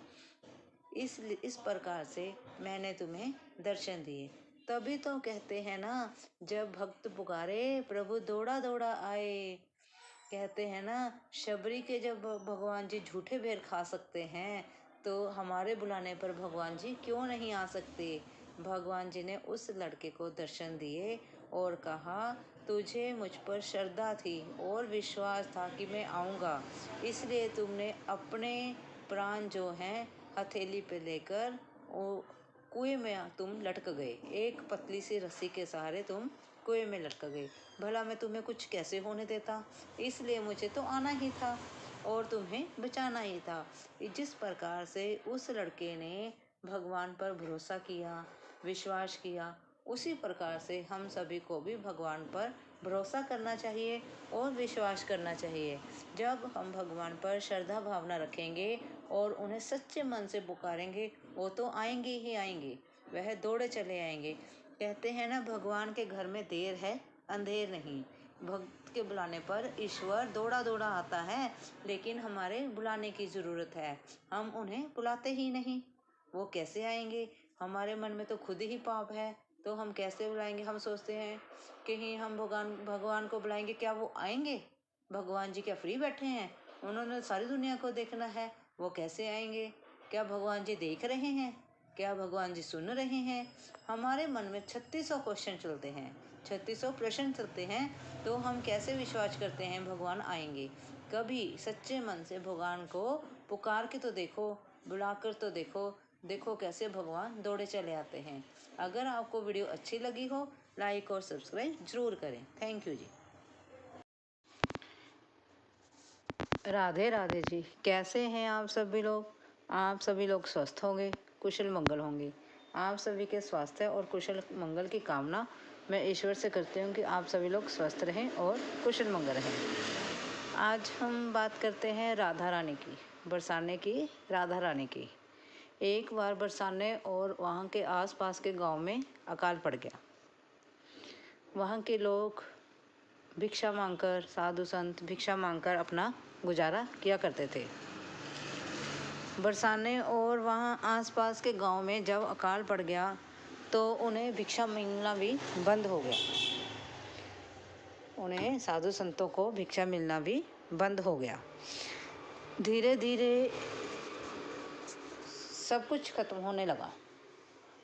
इस प्रकार से मैंने तुम्हें दर्शन दिए। तभी तो कहते हैं ना, जब भक्त पुकारे प्रभु दौड़ा दौड़ा आए। कहते हैं ना, शबरी के जब भगवान जी झूठे बेर खा सकते हैं तो हमारे बुलाने पर भगवान जी क्यों नहीं आ सकते। भगवान जी ने उस लड़के को दर्शन दिए और कहा, तुझे मुझ पर श्रद्धा थी और विश्वास था कि मैं आऊँगा, इसलिए तुमने अपने प्राण जो हैं हथेली पे लेकर कुएं में तुम लटक गए, एक पतली सी रस्सी के सहारे तुम कुएं में लटक गए। भला मैं तुम्हें कुछ कैसे होने देता, इसलिए मुझे तो आना ही था और तुम्हें बचाना ही था। जिस प्रकार से उस लड़के ने भगवान पर भरोसा किया, विश्वास किया, उसी प्रकार से हम सभी को भी भगवान पर भरोसा करना चाहिए और विश्वास करना चाहिए। जब हम भगवान पर श्रद्धा भावना रखेंगे और उन्हें सच्चे मन से पुकारेंगे, वो तो आएंगे ही आएंगे, वह दौड़े चले आएंगे। कहते हैं ना, भगवान के घर में देर है अंधेर नहीं। भक्त के बुलाने पर ईश्वर दौड़ा दौड़ा आता है, लेकिन हमारे बुलाने की ज़रूरत है। हम उन्हें बुलाते ही नहीं, वो कैसे आएंगे? हमारे मन में तो खुद ही पाप है, तो हम कैसे बुलाएंगे? हम सोचते हैं कि हम भगवान को बुलाएंगे, क्या वो आएंगे? भगवान जी क्या फ्री बैठे हैं? उन्होंने सारी दुनिया को देखना है, वो कैसे आएंगे? क्या भगवान जी देख रहे हैं? क्या भगवान जी सुन रहे हैं? हमारे मन में 3600 क्वेश्चन चलते हैं, 3600 प्रश्न चलते हैं, तो हम कैसे विश्वास करते हैं भगवान आएंगे? कभी सच्चे मन से भगवान को पुकार के तो देखो, बुलाकर तो देखो, देखो कैसे भगवान दौड़े चले आते हैं। अगर आपको वीडियो अच्छी लगी हो, लाइक और सब्सक्राइब जरूर करें। थैंक यू जी। राधे राधे जी। कैसे हैं आप सभी लोग? आप सभी लोग स्वस्थ होंगे, कुशल मंगल होंगे। आप सभी के स्वास्थ्य और कुशल मंगल की कामना मैं ईश्वर से करती हूँ कि आप सभी लोग स्वस्थ रहें और कुशल मंगल रहें। आज हम बात करते हैं राधा रानी की, बरसाने की, राधा रानी की। एक बार बरसाने और वहाँ के आसपास के गांव में अकाल पड़ गया। वहाँ के लोग भिक्षा मांगकर, साधु संत भिक्षा मांगकर अपना गुजारा किया करते थे। बरसाने और वहाँ आसपास के गांव में जब अकाल पड़ गया तो उन्हें भिक्षा मिलना भी बंद हो गया। उन्हें साधु संतों को भिक्षा मिलना भी बंद हो गया। धीरे धीरे सब कुछ खत्म होने लगा।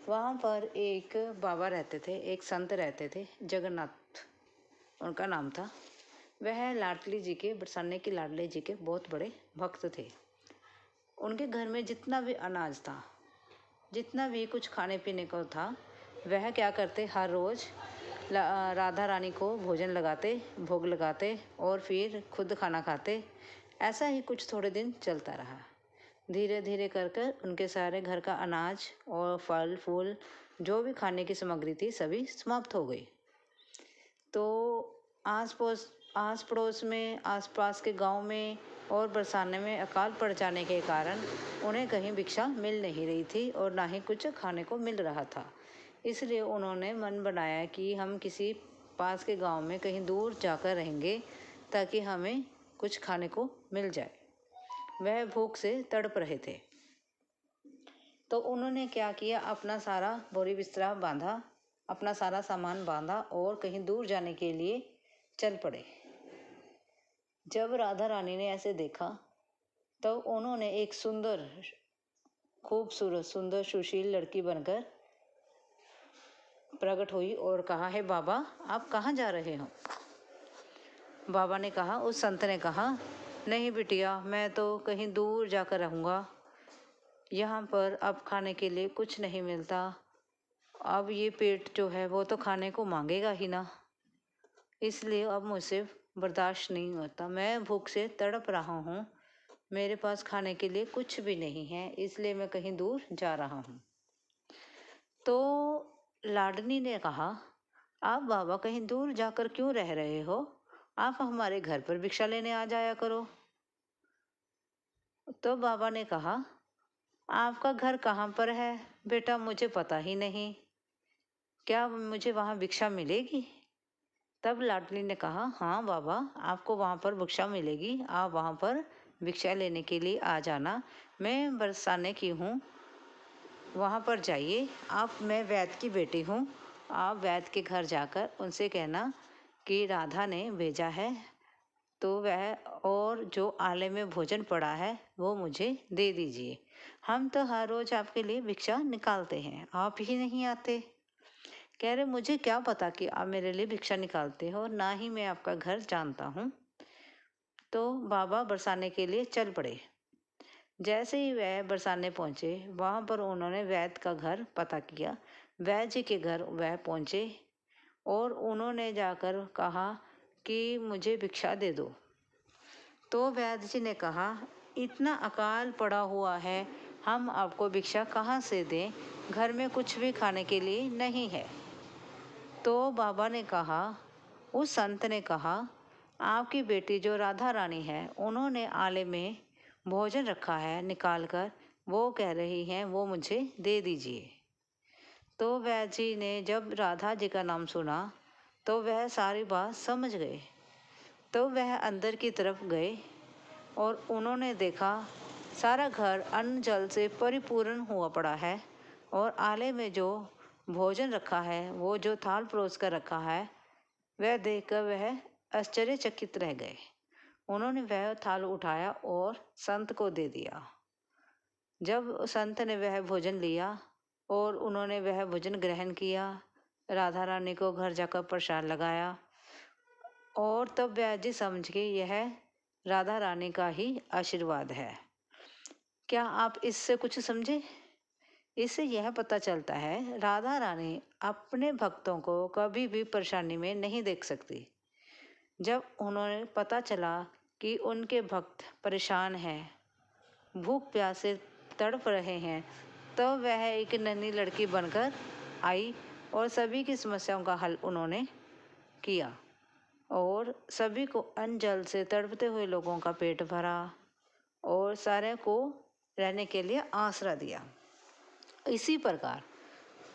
वहाँ पर एक बाबा रहते थे, एक संत रहते थे, जगन्नाथ उनका नाम था। वह लाडली जी के, बरसाने की लाडली जी के बहुत बड़े भक्त थे। उनके घर में जितना भी अनाज था, जितना भी कुछ खाने पीने को था, वह क्या करते, हर रोज़ राधा रानी को भोजन लगाते, भोग लगाते और फिर खुद खाना खाते। ऐसा ही कुछ थोड़े दिन चलता रहा। धीरे धीरे कर कर उनके सारे घर का अनाज और फल फूल, जो भी खाने की सामग्री थी, सभी समाप्त हो गई। तो आस पड़ोस में, आसपास के गांव में और बरसाने में अकाल पड़ जाने के कारण उन्हें कहीं भिक्षा मिल नहीं रही थी और ना ही कुछ खाने को मिल रहा था। इसलिए उन्होंने मन बनाया कि हम किसी पास के गांव में कहीं दूर जाकर रहेंगे ताकि हमें कुछ खाने को मिल जाए। वह भूख से तड़प रहे थे। तो उन्होंने क्या किया, अपना सारा बोरी बिस्तरा बांधा, अपना सारा सामान बांधा और कहीं दूर जाने के लिए चल पड़े। जब राधा रानी ने ऐसे देखा तो उन्होंने एक सुंदर, खूबसूरत, सुंदर सुशील लड़की बनकर प्रकट हुई और कहा, है बाबा, आप कहाँ जा रहे हो? बाबा ने कहा, उस संत ने कहा, नहीं बिटिया, मैं तो कहीं दूर जाकर रहूँगा। यहाँ पर अब खाने के लिए कुछ नहीं मिलता। अब ये पेट जो है वो तो खाने को मांगेगा ही ना, इसलिए अब मुझसे बर्दाश्त नहीं होता। मैं भूख से तड़प रहा हूँ, मेरे पास खाने के लिए कुछ भी नहीं है, इसलिए मैं कहीं दूर जा रहा हूँ। तो लाडली ने कहा, आप बाबा कहीं दूर जाकर क्यों रह रहे हो? आप हमारे घर पर भिक्षा लेने आ जाया करो। तो बाबा ने कहा, आपका घर कहाँ पर है बेटा? मुझे पता ही नहीं, क्या मुझे वहाँ भिक्षा मिलेगी? तब लाडली ने कहा, हाँ बाबा, आपको वहाँ पर भिक्षा मिलेगी, आप वहाँ पर भिक्षा लेने के लिए आ जाना। मैं बरसाने की हूँ, वहाँ पर जाइए आप। मैं वैद्य की बेटी हूँ। आप वैद्य के घर जाकर उनसे कहना कि राधा ने भेजा है, तो वह और जो आले में भोजन पड़ा है वो मुझे दे दीजिए। हम तो हर रोज़ आपके लिए भिक्षा निकालते हैं, आप ही नहीं आते। कह रहे, मुझे क्या पता कि आप मेरे लिए भिक्षा निकालते हो, ना ही मैं आपका घर जानता हूँ। तो बाबा बरसाने के लिए चल पड़े। जैसे ही वह बरसाने पहुँचे, वहाँ पर उन्होंने वैद्य का घर पता किया। वैद्य जी के घर वह पहुँचे और उन्होंने जाकर कहा कि मुझे भिक्षा दे दो। तो वैद्य जी ने कहा, इतना अकाल पड़ा हुआ है, हम आपको भिक्षा कहाँ से दें, घर में कुछ भी खाने के लिए नहीं है। तो बाबा ने कहा, उस संत ने कहा, आपकी बेटी जो राधा रानी है, उन्होंने आले में भोजन रखा है निकाल कर, वो कह रही हैं वो मुझे दे दीजिए। तो वैद्य जी ने जब राधा जी का नाम सुना तो वह सारी बात समझ गए। तो वह अंदर की तरफ गए और उन्होंने देखा सारा घर अन्न जल से परिपूर्ण हुआ पड़ा है और आले में जो भोजन रखा है, वो जो थाल परोस कर रखा है, वह देखकर वह आश्चर्यचकित रह गए। उन्होंने वह थाल उठाया और संत को दे दिया। जब संत ने वह भोजन लिया और उन्होंने वह भोजन ग्रहण किया, राधा रानी को घर जाकर प्रसाद लगाया और तब वैद्य जी समझ के यह राधा रानी का ही आशीर्वाद है। क्या आप इससे कुछ समझे? इससे यह पता चलता है राधा रानी अपने भक्तों को कभी भी परेशानी में नहीं देख सकती। जब उन्होंने पता चला कि उनके भक्त परेशान हैं, भूख प्यास से तड़प रहे हैं, तो वह एक नन्ही लड़की बनकर आई और सभी की समस्याओं का हल उन्होंने किया और सभी को अन्न जल से तड़पते हुए लोगों का पेट भरा और सारे को रहने के लिए आसरा दिया। इसी प्रकार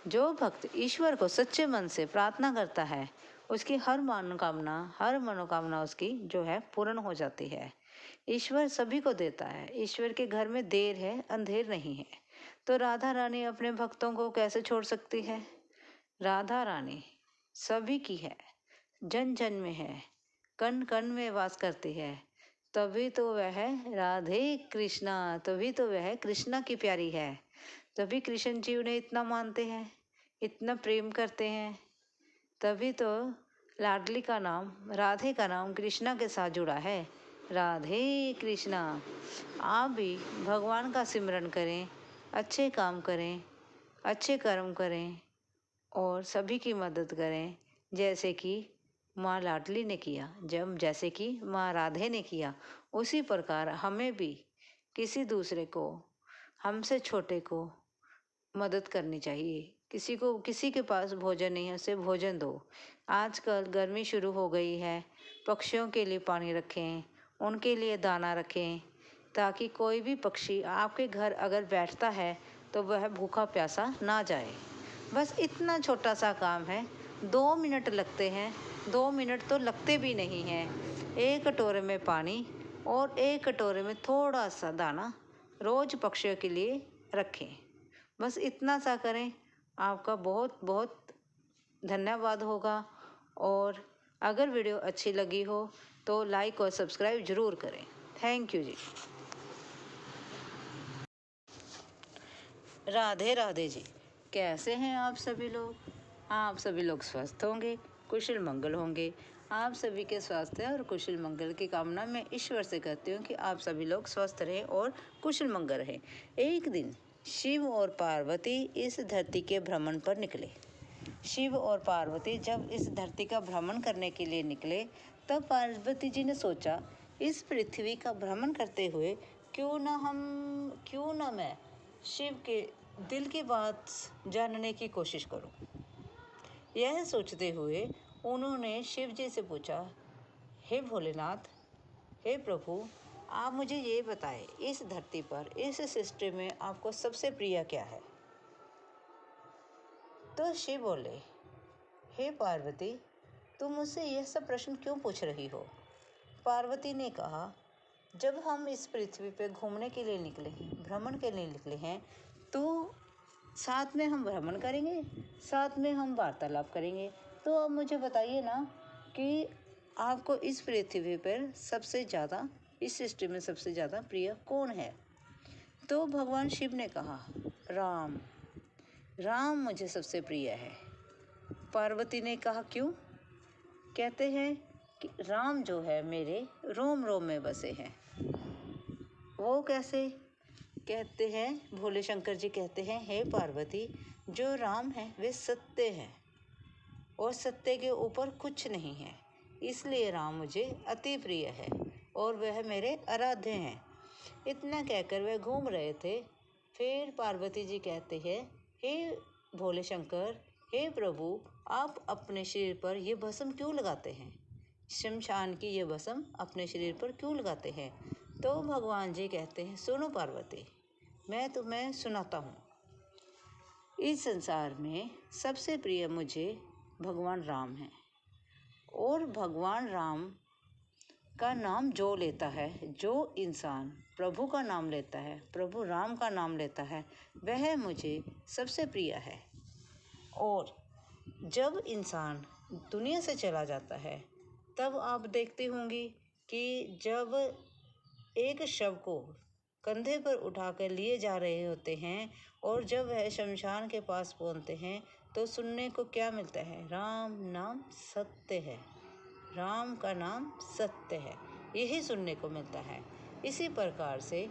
जो भक्त ईश्वर को सच्चे मन से प्रार्थना करता है, उसकी हर मनोकामना उसकी जो है पूर्ण हो जाती है। ईश्वर सभी को देता है। ईश्वर के घर में देर है, अंधेर नहीं है। तो राधा रानी अपने भक्तों को कैसे छोड़ सकती है? राधा रानी सभी की है, जन जन में है, कण कण में वास करती है। तभी तो वह राधे कृष्णा, तभी तो वह कृष्णा की प्यारी है। तभी कृष्ण जी उन्हें इतना मानते हैं, इतना प्रेम करते हैं। तभी तो लाडली का नाम, राधे का नाम कृष्णा के साथ जुड़ा है। राधे कृष्णा। आप भी भगवान का सिमरन करें, अच्छे काम करें, अच्छे कर्म करें और सभी की मदद करें, जैसे कि माँ लाडली ने किया, जैसे कि माँ राधे ने किया। उसी प्रकार हमें भी किसी दूसरे को, हमसे छोटे को मदद करनी चाहिए। किसी के पास भोजन नहीं है, उसे भोजन दो। आजकल गर्मी शुरू हो गई है, पक्षियों के लिए पानी रखें, उनके लिए दाना रखें, ताकि कोई भी पक्षी आपके घर अगर बैठता है तो वह भूखा प्यासा ना जाए। बस इतना छोटा सा काम है, 2 मिनट लगते हैं, 2 मिनट तो लगते भी नहीं हैं। एक कटोरे में पानी और एक कटोरे में थोड़ा सा दाना रोज पक्षियों के लिए रखें। बस इतना सा करें, आपका बहुत बहुत धन्यवाद होगा। और अगर वीडियो अच्छी लगी हो तो लाइक और सब्सक्राइब ज़रूर करें। थैंक यू जी। राधे राधे जी। कैसे हैं आप सभी लोग? आप सभी लोग स्वस्थ होंगे, कुशल मंगल होंगे। आप सभी के स्वास्थ्य और कुशल मंगल की कामना मैं ईश्वर से करती हूँ कि आप सभी लोग स्वस्थ रहें और कुशल मंगल रहें। एक दिन शिव और पार्वती इस धरती के भ्रमण पर निकले। शिव और पार्वती जब इस धरती का भ्रमण करने के लिए निकले, तब पार्वती जी ने सोचा, इस पृथ्वी का भ्रमण करते हुए क्यों ना मैं शिव के दिल की बात जानने की कोशिश करूं। यह सोचते हुए उन्होंने शिव जी से पूछा, हे भोलेनाथ, हे प्रभु, आप मुझे ये बताएं, इस धरती पर, इस सृष्टि में आपको सबसे प्रिय क्या है? तो शिव बोले, हे पार्वती, तुम मुझसे यह सब प्रश्न क्यों पूछ रही हो? पार्वती ने कहा, जब हम इस पृथ्वी पे घूमने के लिए निकले हैं, भ्रमण के लिए निकले हैं, तो साथ में हम भ्रमण करेंगे, साथ में हम वार्तालाप करेंगे। तो अब मुझे बताइए ना कि आपको इस पृथ्वी पर सबसे ज़्यादा, इस सृष्टि में सबसे ज़्यादा प्रिय कौन है? तो भगवान शिव ने कहा, राम। राम मुझे सबसे प्रिय है। पार्वती ने कहा, क्यों? कहते हैं कि राम जो है मेरे रोम रोम में बसे हैं। वो कैसे? कहते हैं, भोले शंकर जी कहते हैं, हे पार्वती, जो राम है वे सत्य है और सत्य के ऊपर कुछ नहीं है, इसलिए राम मुझे अति प्रिय है और वह मेरे आराध्य हैं। इतना कहकर वह घूम रहे थे। फिर पार्वती जी कहते हैं, हे भोले शंकर, हे प्रभु, आप अपने शरीर पर ये भस्म क्यों लगाते हैं? शमशान की ये भस्म अपने शरीर पर क्यों लगाते हैं? तो भगवान जी कहते हैं, सुनो पार्वती, मैं तुम्हें सुनाता हूँ। इस संसार में सबसे प्रिय मुझे भगवान राम हैं और भगवान राम का नाम जो लेता है, जो इंसान प्रभु का नाम लेता है, प्रभु राम का नाम लेता है, वह मुझे सबसे प्रिय है। और जब इंसान दुनिया से चला जाता है तब आप देखते होंगे कि जब एक शव को कंधे पर उठाकर लिए जा रहे होते हैं और जब वह शमशान के पास पहुंचते हैं तो सुनने को क्या मिलता है? राम नाम सत्य है, राम का नाम सत्य है, यही सुनने को मिलता है। इसी प्रकार से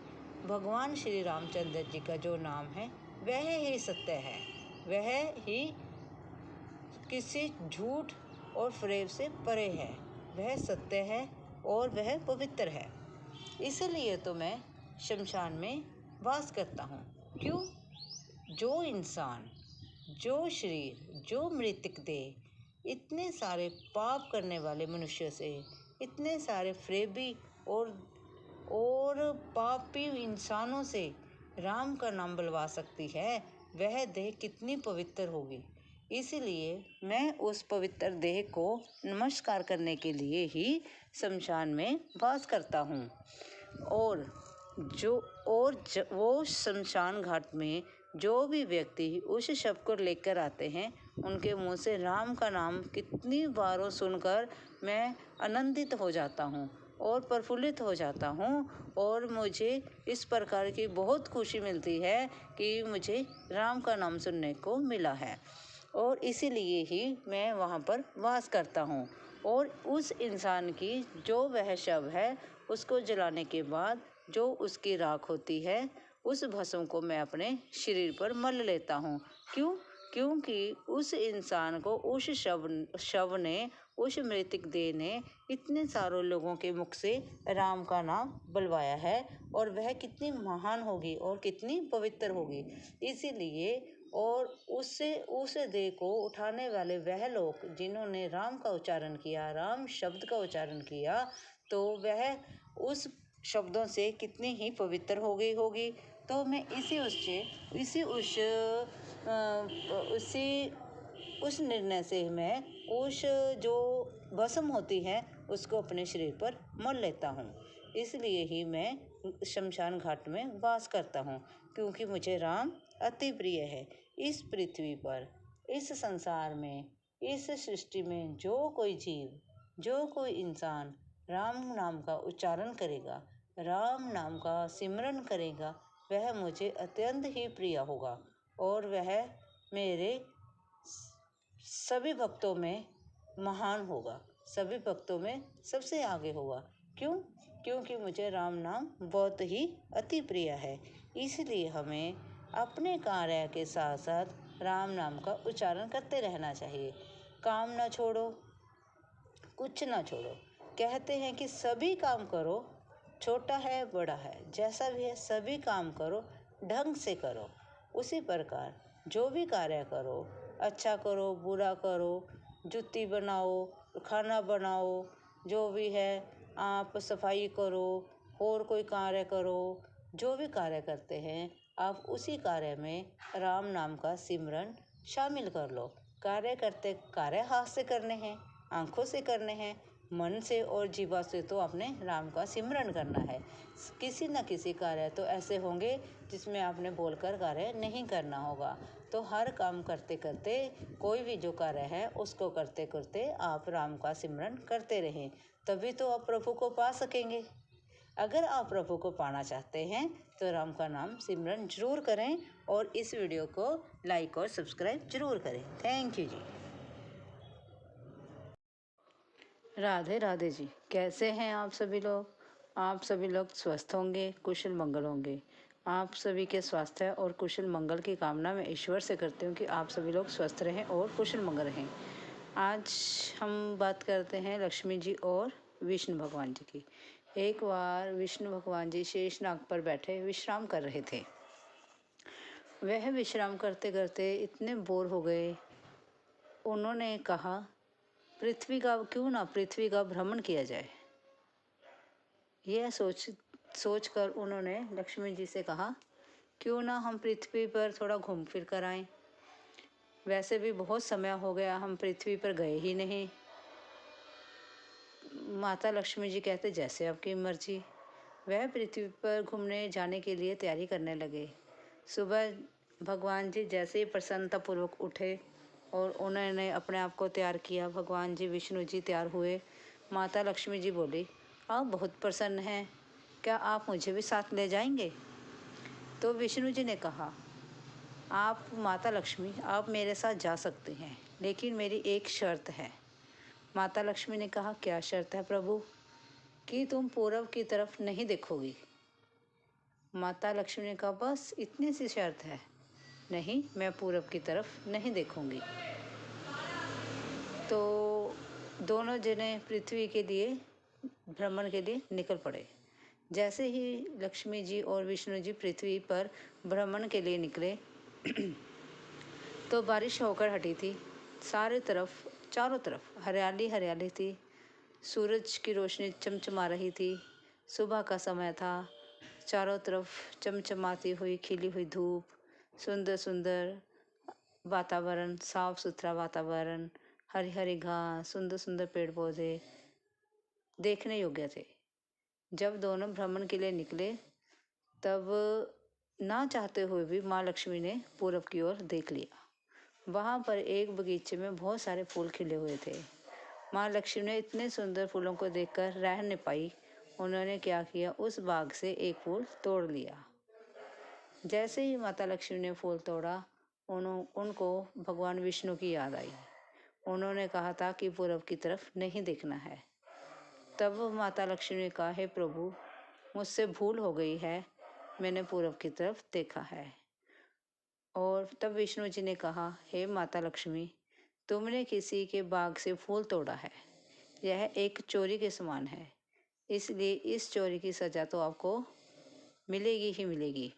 भगवान श्री रामचंद्र जी का जो नाम है वह ही सत्य है, वह ही किसी झूठ और फरेब से परे है, वह सत्य है और वह पवित्र है। इसलिए तो मैं शमशान में वास करता हूँ। क्यों? जो इंसान, जो शरीर, जो मृतक देह इतने सारे पाप करने वाले मनुष्य से, इतने सारे फरेबी और पापी इंसानों से राम का नाम बुलवा सकती है, वह देह कितनी पवित्र होगी। इसलिए मैं उस पवित्र देह को नमस्कार करने के लिए ही शमशान में वास करता हूँ। और वो शमशान घाट में जो भी व्यक्ति उस शव को लेकर आते हैं, उनके मुंह से राम का नाम कितनी बारों सुनकर मैं आनंदित हो जाता हूँ और प्रफुल्लित हो जाता हूँ और मुझे इस प्रकार की बहुत खुशी मिलती है कि मुझे राम का नाम सुनने को मिला है और इसीलिए ही मैं वहाँ पर वास करता हूँ। और उस इंसान की जो वह शव है उसको जलाने के बाद जो उसकी राख होती है उस भस्म को मैं अपने शरीर पर मल लेता हूँ। क्यों? क्योंकि उस इंसान को उस शव ने, उस मृतक देह ने इतने सारों लोगों के मुख से राम का नाम बुलवाया है और वह कितनी महान होगी और कितनी पवित्र होगी। इसीलिए और उस देह को उठाने वाले वह लोग जिन्होंने राम का उच्चारण किया, राम शब्द का उच्चारण किया, तो वह उस शब्दों से कितनी ही पवित्र हो गई होगी। तो मैं उस निर्णय से मैं उस जो भस्म होती है उसको अपने शरीर पर मल लेता हूँ। इसलिए ही मैं शमशान घाट में वास करता हूँ, क्योंकि मुझे राम अति प्रिय है। इस पृथ्वी पर, इस संसार में, इस सृष्टि में जो कोई जीव, जो कोई इंसान राम नाम का उच्चारण करेगा, राम नाम का सिमरन करेगा, वह मुझे अत्यंत ही प्रिय होगा और वह मेरे सभी भक्तों में महान होगा, सभी भक्तों में सबसे आगे होगा। क्यों? क्योंकि मुझे राम नाम बहुत ही अति प्रिय है। इसलिए हमें अपने कार्य के साथ साथ राम नाम का उच्चारण करते रहना चाहिए। काम ना छोड़ो, कुछ ना छोड़ो। कहते हैं कि सभी काम करो, छोटा है बड़ा है जैसा भी है, सभी काम करो, ढंग से करो। उसी प्रकार जो भी कार्य करो, अच्छा करो, बुरा करो, जुत्ती बनाओ, खाना बनाओ, जो भी है, आप सफाई करो और कोई कार्य करो, जो भी कार्य करते हैं आप उसी कार्य में राम नाम का सिमरन शामिल कर लो। कार्य करते कार्य हाथ से करने हैं, आंखों से करने हैं, मन से और जीवा से तो आपने राम का सिमरन करना है। किसी न किसी कार्य तो ऐसे होंगे जिसमें आपने बोलकर कार्य नहीं करना होगा। तो हर काम करते करते, कोई भी जो कार्य है उसको करते करते आप राम का सिमरन करते रहें, तभी तो आप प्रभु को पा सकेंगे। अगर आप प्रभु को पाना चाहते हैं तो राम का नाम सिमरन जरूर करें और इस वीडियो को लाइक और सब्सक्राइब जरूर करें। थैंक यू जी। राधे राधे जी। कैसे हैं आप सभी लोग? आप सभी लोग स्वस्थ होंगे, कुशल मंगल होंगे। आप सभी के स्वास्थ्य और कुशल मंगल की कामना मैं ईश्वर से करती हूँ कि आप सभी लोग स्वस्थ रहें और कुशल मंगल रहें। आज हम बात करते हैं लक्ष्मी जी और विष्णु भगवान जी की। एक बार विष्णु भगवान जी शेषनाग पर बैठे विश्राम कर रहे थे। वह विश्राम करते करते इतने बोर हो गए, उन्होंने कहा क्यों ना पृथ्वी का भ्रमण किया जाए। यह सोच कर उन्होंने लक्ष्मी जी से कहा क्यों ना हम पृथ्वी पर थोड़ा घूम फिर कर आएं। वैसे भी बहुत समय हो गया हम पृथ्वी पर गए ही नहीं। माता लक्ष्मी जी कहते जैसे आपकी मर्जी। वह पृथ्वी पर घूमने जाने के लिए तैयारी करने लगे। सुबह भगवान जी जैसे ही प्रसन्नतापूर्वक उठे और उन्होंने अपने आप को तैयार किया, भगवान जी विष्णु जी तैयार हुए। माता लक्ष्मी जी बोली आप बहुत प्रसन्न हैं, क्या आप मुझे भी साथ ले जाएंगे? तो विष्णु जी ने कहा आप माता लक्ष्मी आप मेरे साथ जा सकते हैं, लेकिन मेरी एक शर्त है। माता लक्ष्मी ने कहा क्या शर्त है प्रभु? कि तुम पूरब की तरफ नहीं देखोगी। माता लक्ष्मी ने कहा बस इतनी सी शर्त है। नहीं, मैं पूरब की तरफ नहीं देखूंगी। तो दोनों जने पृथ्वी के लिए भ्रमण के लिए निकल पड़े। जैसे ही लक्ष्मी जी और विष्णु जी पृथ्वी पर भ्रमण के लिए निकले तो बारिश होकर हटी थी। चारों तरफ हरियाली हरियाली थी। सूरज की रोशनी चमचमा रही थी। सुबह का समय था। चारों तरफ चमचमाती हुई खिली हुई धूप, सुंदर सुंदर वातावरण, साफ सुथरा वातावरण, हरी हरी घास, सुंदर सुंदर पेड़ पौधे देखने योग्य थे। जब दोनों भ्रमण के लिए निकले तब ना चाहते हुए भी माँ लक्ष्मी ने पूरब की ओर देख लिया। वहाँ पर एक बगीचे में बहुत सारे फूल खिले हुए थे। माँ लक्ष्मी ने इतने सुंदर फूलों को देखकर रह नहीं पाई। उन्होंने क्या किया, उस बाग से एक फूल तोड़ लिया। जैसे ही माता लक्ष्मी ने फूल तोड़ा उनको भगवान विष्णु की याद आई। उन्होंने कहा था कि पूरब की तरफ नहीं देखना है। तब माता लक्ष्मी ने कहा हे प्रभु मुझसे भूल हो गई है, मैंने पूरब की तरफ देखा है। और तब विष्णु जी ने कहा हे माता लक्ष्मी तुमने किसी के बाग से फूल तोड़ा है, यह एक चोरी के समान है, इसलिए इस चोरी की सज़ा तो आपको मिलेगी ही मिलेगी।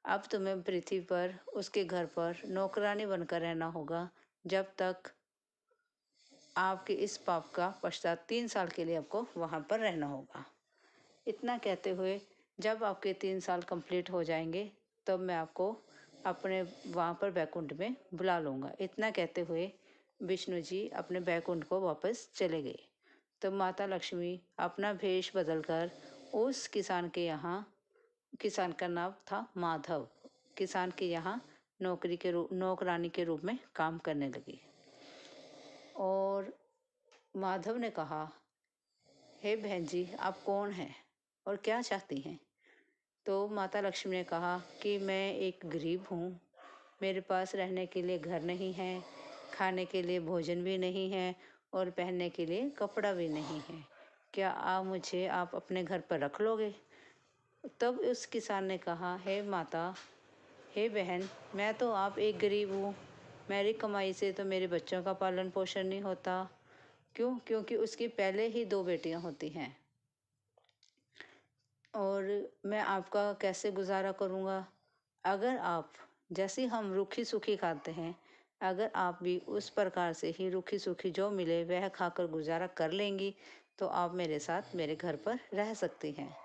अब तुम्हें पृथ्वी पर उसके घर पर नौकरानी बनकर रहना होगा जब तक आपके इस पाप का पश्चात 3 साल के लिए आपको वहाँ पर रहना होगा। इतना कहते हुए जब आपके 3 साल कंप्लीट हो जाएंगे तब मैं आपको अपने वहाँ पर बैकुंठ में बुला लूँगा। इतना कहते हुए विष्णु जी अपने बैकुंठ को वापस चले गए। तो माता लक्ष्मी अपना भेष बदलकर उस किसान का नाम था माधव, किसान के यहाँ नौकरानी के रूप में काम करने लगी। और माधव ने कहा हे बहन जी आप कौन हैं और क्या चाहती हैं? तो माता लक्ष्मी ने कहा कि मैं एक गरीब हूँ, मेरे पास रहने के लिए घर नहीं है, खाने के लिए भोजन भी नहीं है और पहनने के लिए कपड़ा भी नहीं है। क्या आप अपने घर पर रख लोगे? तब उस किसान ने कहा हे माता, हे बहन, मैं तो आप एक गरीब हूँ, मेरी कमाई से तो मेरे बच्चों का पालन पोषण नहीं होता। क्यों? क्योंकि उसकी पहले ही 2 बेटियां होती हैं और मैं आपका कैसे गुजारा करूँगा? अगर आप जैसे हम रूखी सूखी खाते हैं, अगर आप भी उस प्रकार से ही रूखी सूखी जो मिले वह खाकर गुजारा कर लेंगी तो आप मेरे साथ मेरे घर पर रह सकती हैं।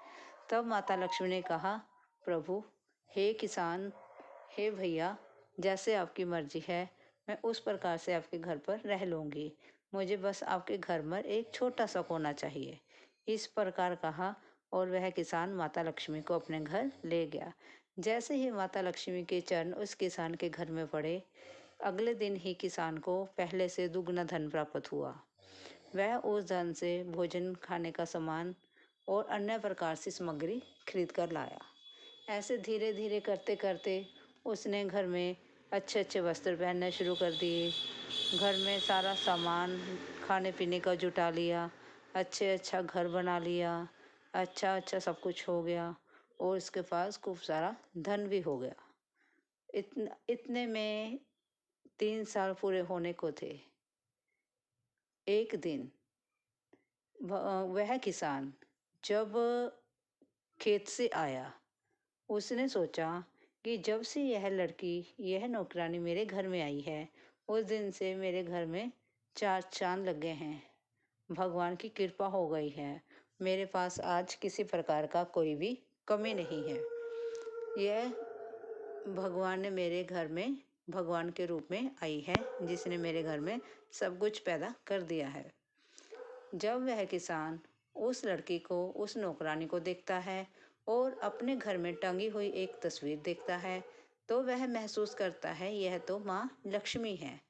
तब माता लक्ष्मी ने कहा प्रभु हे किसान, हे भैया, जैसे आपकी मर्जी है मैं उस प्रकार से आपके घर पर रह लूँगी। मुझे बस आपके घर में एक छोटा सा कोना चाहिए। इस प्रकार कहा और वह किसान माता लक्ष्मी को अपने घर ले गया। जैसे ही माता लक्ष्मी के चरण उस किसान के घर में पड़े, अगले दिन ही किसान को पहले से दुगना धन प्राप्त हुआ। वह उस धन से भोजन, खाने का सामान और अन्य प्रकार की सामग्री खरीद कर लाया। ऐसे धीरे धीरे करते करते उसने घर में अच्छे अच्छे वस्त्र पहनने शुरू कर दिए। घर में सारा सामान खाने पीने का जुटा लिया, अच्छा घर बना लिया, अच्छा सब कुछ हो गया। और उसके पास खूब सारा धन भी हो गया। इतने में 3 साल पूरे होने को थे। एक दिन वह किसान जब खेत से आया, उसने सोचा कि जब से यह लड़की, यह नौकरानी मेरे घर में आई है, उस दिन से मेरे घर में 4 चांद लग गए हैं। भगवान की कृपा हो गई है। मेरे पास आज किसी प्रकार का कोई भी कमी नहीं है। यह भगवान ने मेरे घर में भगवान के रूप में आई है, जिसने मेरे घर में सब कुछ पैदा कर दिया है। जब वह किसान उस लड़की को, उस नौकरानी को देखता है और अपने घर में टंगी हुई एक तस्वीर देखता है, तो वह महसूस करता है यह तो माँ लक्ष्मी है।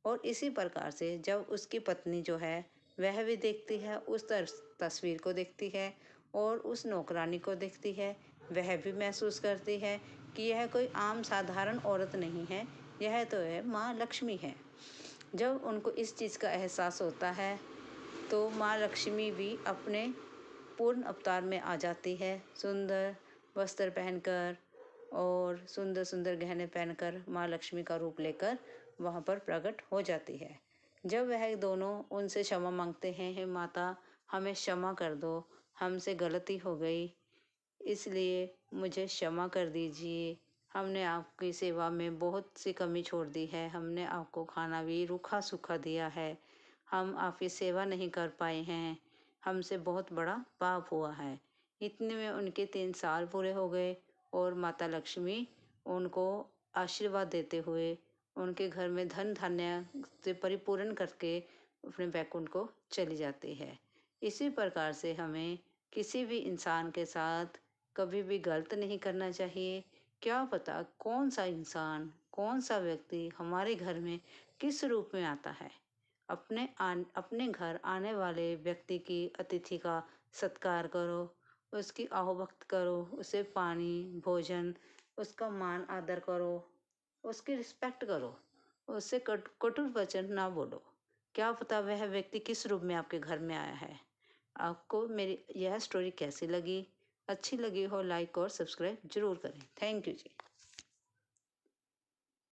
और इसी प्रकार से जब उसकी पत्नी जो है वह भी देखती है, उस तस्वीर को देखती है और उस नौकरानी को देखती है, वह भी महसूस करती है कि यह कोई आम साधारण औरत नहीं है, यह तो है माँ लक्ष्मी है। जब उनको इस चीज़ का एहसास होता है तो माँ लक्ष्मी भी अपने पूर्ण अवतार में आ जाती है। सुंदर वस्त्र पहनकर और सुंदर सुंदर गहने पहनकर माँ लक्ष्मी का रूप लेकर वहाँ पर प्रकट हो जाती है। जब वह दोनों उनसे क्षमा मांगते हैं, हे माता हमें क्षमा कर दो, हमसे गलती हो गई, इसलिए मुझे क्षमा कर दीजिए। हमने आपकी सेवा में बहुत सी कमी छोड़ दी है, हमने आपको खाना भी रूखा सूखा दिया है, हम आपकी सेवा नहीं कर पाए हैं, हमसे बहुत बड़ा पाप हुआ है। इतने में उनके 3 साल पूरे हो गए और माता लक्ष्मी उनको आशीर्वाद देते हुए उनके घर में धन धान्य से परिपूर्ण करके अपने बैकुंठ को चली जाती है। इसी प्रकार से हमें किसी भी इंसान के साथ कभी भी गलत नहीं करना चाहिए। क्या पता कौन सा इंसान, कौन सा व्यक्ति हमारे घर में किस रूप में आता है। अपने घर आने वाले व्यक्ति की, अतिथि का सत्कार करो, उसकी आहुभक्त करो, उसे पानी भोजन, उसका मान आदर करो, उसकी रिस्पेक्ट करो, उससे कटु वचन ना बोलो। क्या पता वह व्यक्ति किस रूप में आपके घर में आया है। आपको मेरी यह स्टोरी कैसी लगी? अच्छी लगी हो लाइक और सब्सक्राइब जरूर करें। Thank you ji.